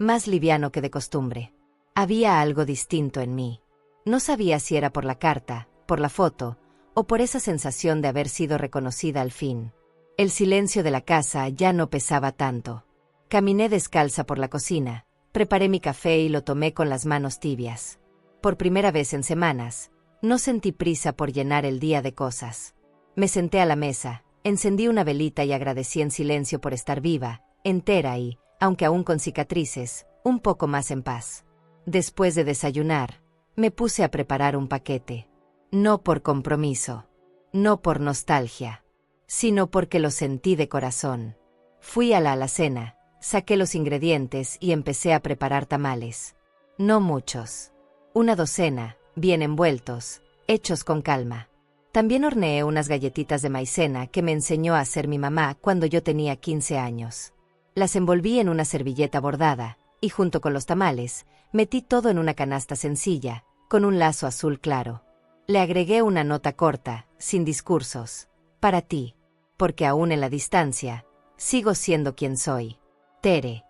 más liviano que de costumbre. Había algo distinto en mí. No sabía si era por la carta, por la foto, o por esa sensación de haber sido reconocida al fin. El silencio de la casa ya no pesaba tanto. Caminé descalza por la cocina, preparé mi café y lo tomé con las manos tibias. Por primera vez en semanas, no sentí prisa por llenar el día de cosas. Me senté a la mesa, encendí una velita y agradecí en silencio por estar viva, entera y, aunque aún con cicatrices, un poco más en paz. Después de desayunar, me puse a preparar un paquete. No por compromiso, no por nostalgia, sino porque lo sentí de corazón. Fui a la alacena, saqué los ingredientes y empecé a preparar tamales. No muchos. Una docena, bien envueltos, hechos con calma. También horneé unas galletitas de maicena que me enseñó a hacer mi mamá cuando yo tenía 15 años. Las envolví en una servilleta bordada, y junto con los tamales, metí todo en una canasta sencilla, con un lazo azul claro. Le agregué una nota corta, sin discursos. Para ti, porque aún en la distancia, sigo siendo quien soy. Tere.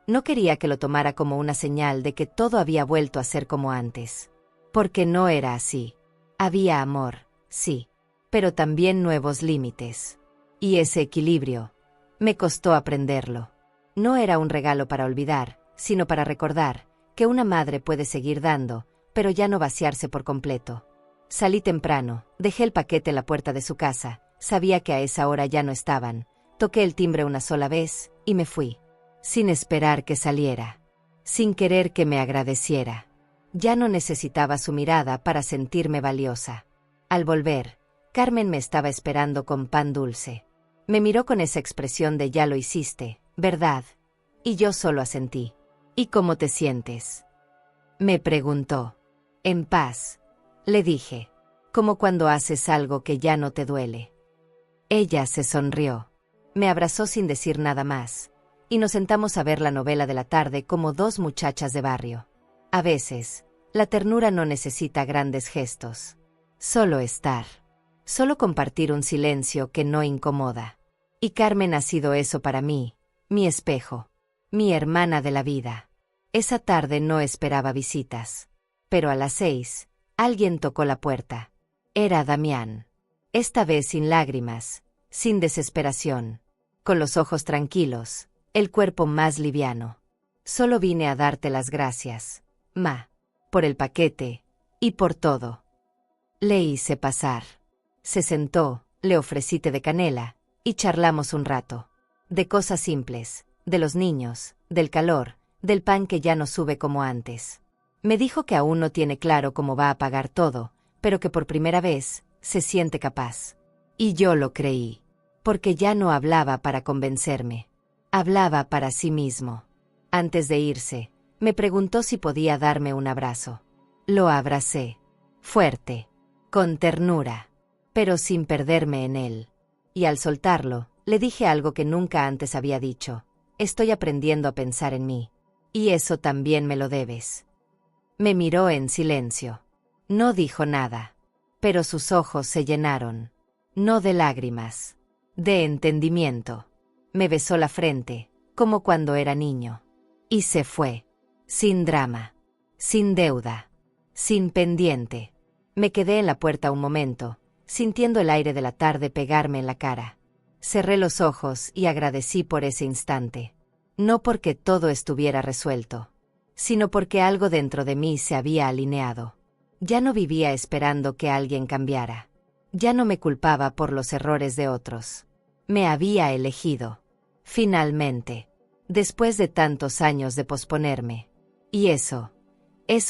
No quería que lo tomara como una señal de que todo había vuelto a ser como antes. Porque no era así. Había amor, sí, pero también nuevos límites. Y ese equilibrio, me costó aprenderlo. No era un regalo para olvidar, sino para recordar que una madre puede seguir dando, pero ya no vaciarse por completo. Salí temprano, dejé el paquete en la puerta de su casa, sabía que a esa hora ya no estaban, toqué el timbre una sola vez, y me fui. Sin esperar que saliera. Sin querer que me agradeciera. Ya no necesitaba su mirada para sentirme valiosa. Al volver, Carmen me estaba esperando con pan dulce. Me miró con esa expresión de ya lo hiciste, ¿verdad? Y yo solo asentí. ¿Y cómo te sientes? Me preguntó. En paz. Le dije. Como cuando haces algo que ya no te duele. Ella se sonrió. Me abrazó sin decir nada más. Y nos sentamos a ver la novela de la tarde como dos muchachas de barrio. A veces, la ternura no necesita grandes gestos. Solo estar. Solo compartir un silencio que no incomoda. Y Carmen ha sido eso para mí, mi espejo, mi hermana de la vida. Esa tarde no esperaba visitas. Pero a las 6, alguien tocó la puerta. Era Damián. Esta vez sin lágrimas, sin desesperación, con los ojos tranquilos, el cuerpo más liviano. Solo vine a darte las gracias, ma, por el paquete, y por todo. Le hice pasar. Se sentó, le ofrecí té de canela, y charlamos un rato. De cosas simples, de los niños, del calor, del pan que ya no sube como antes. Me dijo que aún no tiene claro cómo va a pagar todo, pero que por primera vez, se siente capaz. Y yo lo creí. Porque ya no hablaba para convencerme. Hablaba para sí mismo. Antes de irse, me preguntó si podía darme un abrazo. Lo abracé. Fuerte. Con ternura. Pero sin perderme en él. Y al soltarlo, le dije algo que nunca antes había dicho. Estoy aprendiendo a pensar en mí. Y eso también me lo debes. Me miró en silencio. No dijo nada. Pero sus ojos se llenaron. No de lágrimas. De entendimiento. Me besó la frente, como cuando era niño. Y se fue. Sin drama. Sin deuda. Sin pendiente. Me quedé en la puerta un momento, sintiendo el aire de la tarde pegarme en la cara. Cerré los ojos y agradecí por ese instante. No porque todo estuviera resuelto, sino porque algo dentro de mí se había alineado. Ya no vivía esperando que alguien cambiara. Ya no me culpaba por los errores de otros. Me había elegido. Finalmente. Después de tantos años de posponerme. Y eso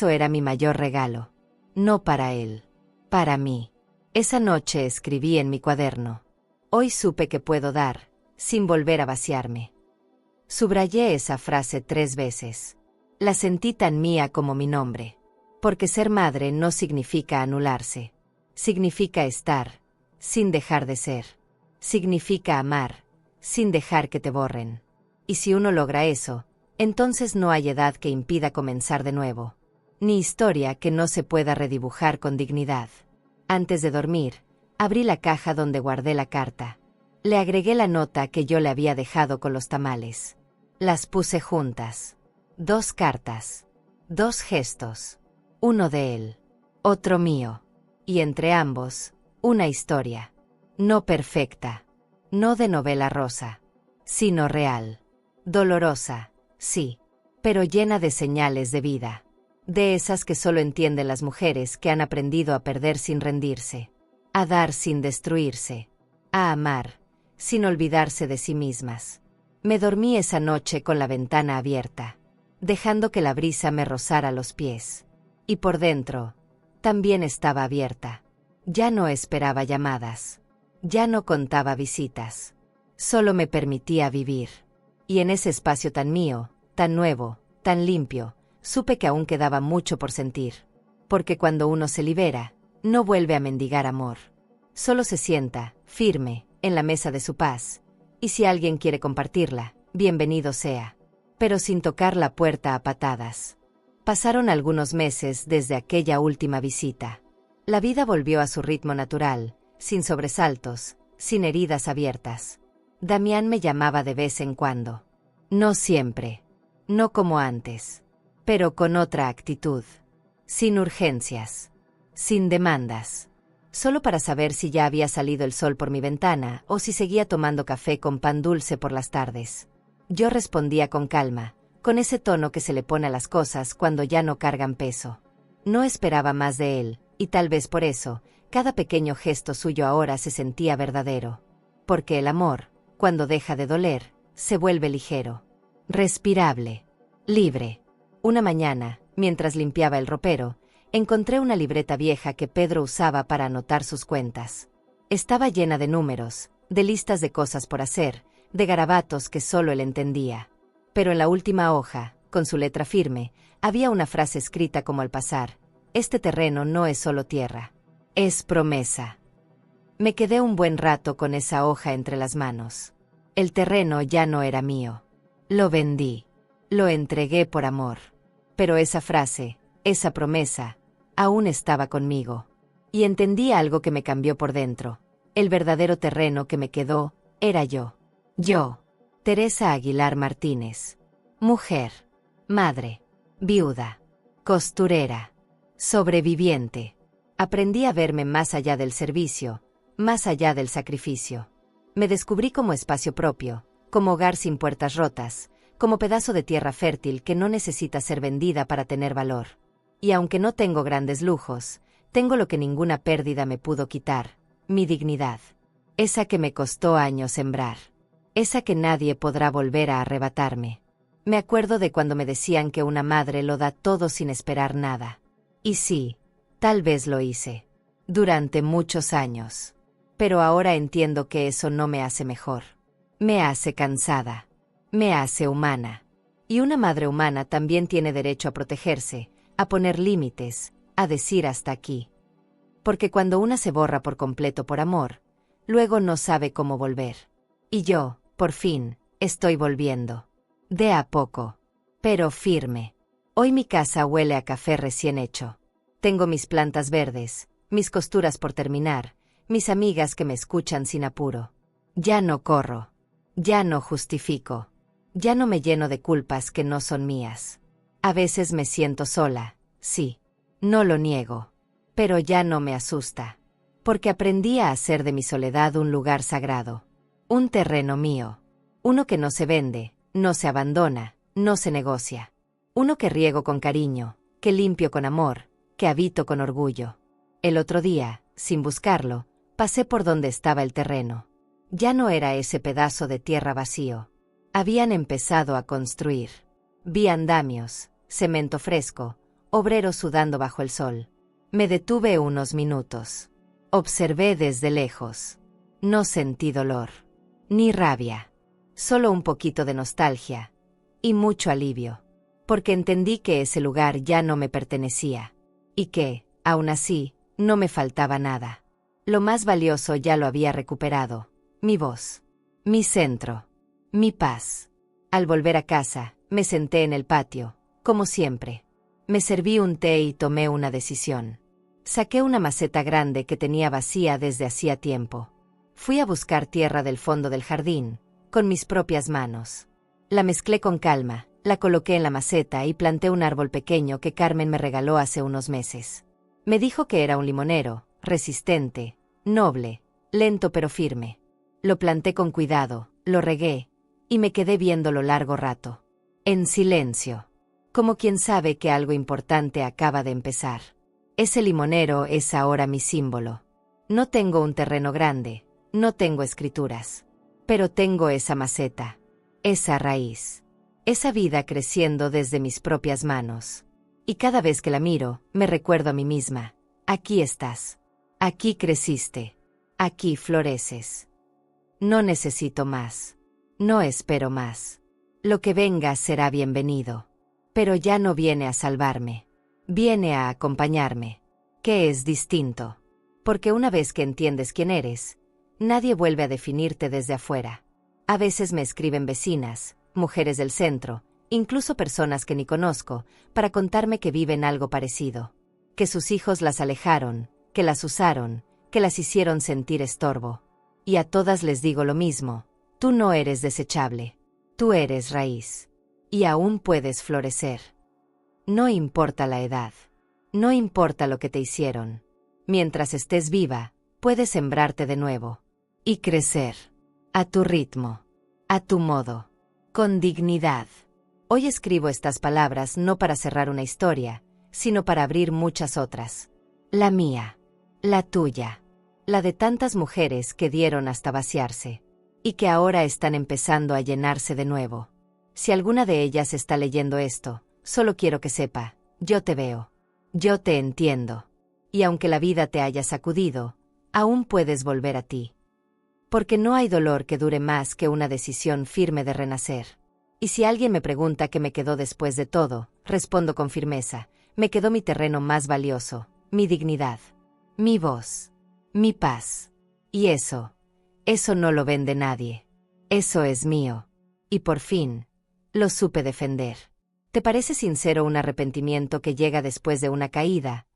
era mi mayor regalo. No para él. Para mí. Esa noche escribí en mi cuaderno. Hoy supe que puedo dar, sin volver a vaciarme. Subrayé esa frase 3 veces. La sentí tan mía como mi nombre. Porque ser madre no significa anularse. Significa estar, sin dejar de ser. Significa amar, sin dejar que te borren. Y si uno logra eso, entonces no hay edad que impida comenzar de nuevo. Ni historia que no se pueda redibujar con dignidad. Antes de dormir, abrí la caja donde guardé la carta. Le agregué la nota que yo le había dejado con los tamales. Las puse juntas. 2 cartas. 2 gestos. Uno de él. Otro mío. Y entre ambos, una historia. No perfecta. No de novela rosa. Sino real. Dolorosa, sí. Pero llena de señales de vida. De esas que solo entienden las mujeres que han aprendido a perder sin rendirse. A dar sin destruirse. A amar, sin olvidarse de sí mismas. Me dormí esa noche con la ventana abierta, dejando que la brisa me rozara los pies. Y por dentro, también estaba abierta. Ya no esperaba llamadas. Ya no contaba visitas. Solo me permitía vivir. Y en ese espacio tan mío, tan nuevo, tan limpio, supe que aún quedaba mucho por sentir. Porque cuando uno se libera, no vuelve a mendigar amor. Solo se sienta, firme, en la mesa de su paz. Y si alguien quiere compartirla, bienvenido sea. Pero sin tocar la puerta a patadas. Pasaron algunos meses desde aquella última visita. La vida volvió a su ritmo natural, sin sobresaltos, sin heridas abiertas. Damián me llamaba de vez en cuando. No siempre. No como antes. Pero con otra actitud. Sin urgencias. Sin demandas. Solo para saber si ya había salido el sol por mi ventana o si seguía tomando café con pan dulce por las tardes. Yo respondía con calma, con ese tono que se le pone a las cosas cuando ya no cargan peso. No esperaba más de él, y tal vez por eso, cada pequeño gesto suyo ahora se sentía verdadero. Porque el amor, cuando deja de doler, se vuelve ligero. Respirable. Libre. Una mañana, mientras limpiaba el ropero, encontré una libreta vieja que Pedro usaba para anotar sus cuentas. Estaba llena de números, de listas de cosas por hacer, de garabatos que solo él entendía. Pero en la última hoja, con su letra firme, había una frase escrita como al pasar: este terreno no es solo tierra, es promesa. Me quedé un buen rato con esa hoja entre las manos. El terreno ya no era mío. Lo vendí. Lo entregué por amor. Pero esa frase, esa promesa, aún estaba conmigo. Y entendí algo que me cambió por dentro. El verdadero terreno que me quedó, era yo. Yo, Teresa Aguilar Martínez. Mujer. Madre. Viuda. Costurera. Sobreviviente. Aprendí a verme más allá del servicio, más allá del sacrificio. Me descubrí como espacio propio, como hogar sin puertas rotas, como pedazo de tierra fértil que no necesita ser vendida para tener valor. Y aunque no tengo grandes lujos, tengo lo que ninguna pérdida me pudo quitar: mi dignidad. Esa que me costó años sembrar. Esa que nadie podrá volver a arrebatarme. Me acuerdo de cuando me decían que una madre lo da todo sin esperar nada. Y sí, tal vez lo hice. Durante muchos años. Pero ahora entiendo que eso no me hace mejor. Me hace cansada. Me hace humana. Y una madre humana también tiene derecho a protegerse, a poner límites, a decir hasta aquí. Porque cuando una se borra por completo por amor, luego no sabe cómo volver. Y yo, por fin, estoy volviendo. De a poco. Pero firme. Hoy mi casa huele a café recién hecho. Tengo mis plantas verdes, mis costuras por terminar, mis amigas que me escuchan sin apuro. Ya no corro. Ya no justifico. Ya no me lleno de culpas que no son mías. A veces me siento sola, sí. No lo niego. Pero ya no me asusta. Porque aprendí a hacer de mi soledad un lugar sagrado. Un terreno mío. Uno que no se vende, no se abandona, no se negocia. Uno que riego con cariño, que limpio con amor, que habito con orgullo. El otro día, sin buscarlo, pasé por donde estaba el terreno. Ya no era ese pedazo de tierra vacío. Habían empezado a construir. Vi andamios, cemento fresco, obreros sudando bajo el sol. Me detuve unos minutos. Observé desde lejos. No sentí dolor. Ni rabia. Solo un poquito de nostalgia. Y mucho alivio. Porque entendí que ese lugar ya no me pertenecía. Y que, aún así, no me faltaba nada. Lo más valioso ya lo había recuperado. Mi voz. Mi centro. Mi paz. Al volver a casa, me senté en el patio, como siempre. Me serví un té y tomé una decisión. Saqué una maceta grande que tenía vacía desde hacía tiempo. Fui a buscar tierra del fondo del jardín, con mis propias manos. La mezclé con calma, La coloqué en la maceta y planté un árbol pequeño que Carmen me regaló hace unos meses. Me dijo que era un limonero, resistente, noble, lento pero firme. Lo planté con cuidado, lo regué, y me quedé viéndolo largo rato. En silencio. Como quien sabe que algo importante acaba de empezar. Ese limonero es ahora mi símbolo. No tengo un terreno grande, no tengo escrituras. Pero tengo esa maceta, esa raíz, esa vida creciendo desde mis propias manos. Y cada vez que la miro, me recuerdo a mí misma. Aquí estás. Aquí creciste. Aquí floreces. No necesito más. No espero más. Lo que venga será bienvenido. Pero ya no viene a salvarme. Viene a acompañarme. Que es distinto. Porque una vez que entiendes quién eres, nadie vuelve a definirte desde afuera. A veces me escriben vecinas, mujeres del centro, incluso personas que ni conozco, para contarme que viven algo parecido. Que sus hijos las alejaron, que las usaron, que las hicieron sentir estorbo. Y a todas les digo lo mismo: tú no eres desechable. Tú eres raíz. Y aún puedes florecer. No importa la edad. No importa lo que te hicieron. Mientras estés viva, puedes sembrarte de nuevo. Y crecer. A tu ritmo. A tu modo. Con dignidad. Hoy escribo estas palabras no para cerrar una historia, sino para abrir muchas otras. La mía. La tuya. La de tantas mujeres que dieron hasta vaciarse. Y que ahora están empezando a llenarse de nuevo. Si alguna de ellas está leyendo esto, solo quiero que sepa: yo te veo. Yo te entiendo. Y aunque la vida te haya sacudido, aún puedes volver a ti. Porque no hay dolor que dure más que una decisión firme de renacer. Y si alguien me pregunta qué me quedó después de todo, respondo con firmeza: me quedó mi terreno más valioso, mi dignidad, mi voz, mi paz. Y eso no lo vende nadie. Eso es mío. Y por fin, lo supe defender. ¿Te parece sincero un arrepentimiento que llega después de una caída?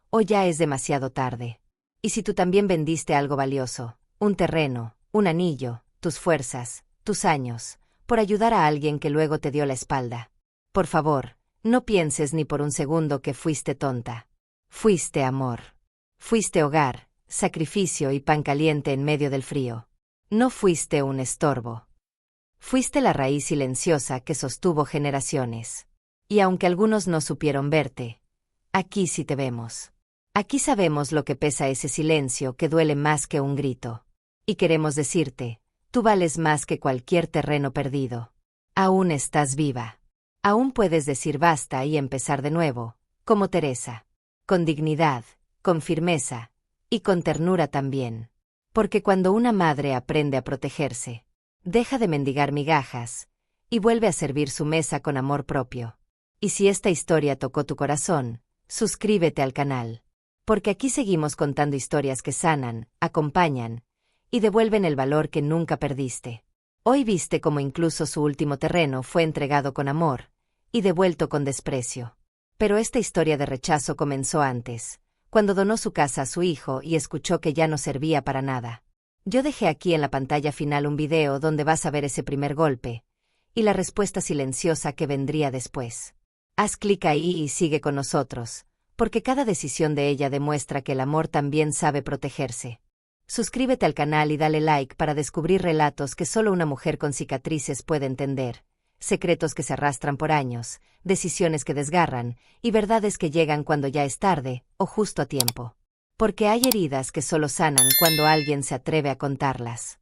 ¿O ya es demasiado tarde? Y si tú también vendiste algo valioso, un terreno, un anillo, tus fuerzas, tus años, por ayudar a alguien que luego te dio la espalda, por favor, no pienses ni por un segundo que fuiste tonta. Fuiste amor. Fuiste hogar, sacrificio y pan caliente en medio del frío. No fuiste un estorbo. Fuiste la raíz silenciosa que sostuvo generaciones. Y aunque algunos no supieron verte, aquí sí te vemos. Aquí sabemos lo que pesa ese silencio que duele más que un grito. Y queremos decirte: tú vales más que cualquier terreno perdido. Aún estás viva. Aún puedes decir basta y empezar de nuevo, como Teresa. Con dignidad, con firmeza, y con ternura también. Porque cuando una madre aprende a protegerse, deja de mendigar migajas, y vuelve a servir su mesa con amor propio. Y si esta historia tocó tu corazón, suscríbete al canal. Porque aquí seguimos contando historias que sanan, acompañan, y devuelven el valor que nunca perdiste. Hoy viste cómo incluso su último terreno fue entregado con amor, y devuelto con desprecio. Pero esta historia de rechazo comenzó antes, cuando donó su casa a su hijo y escuchó que ya no servía para nada. Yo dejé aquí en la pantalla final un video donde vas a ver ese primer golpe, y la respuesta silenciosa que vendría después. Haz clic ahí y sigue con nosotros, porque cada decisión de ella demuestra que el amor también sabe protegerse. Suscríbete al canal y dale like para descubrir relatos que solo una mujer con cicatrices puede entender, secretos que se arrastran por años, decisiones que desgarran, y verdades que llegan cuando ya es tarde, o justo a tiempo. Porque hay heridas que solo sanan cuando alguien se atreve a contarlas.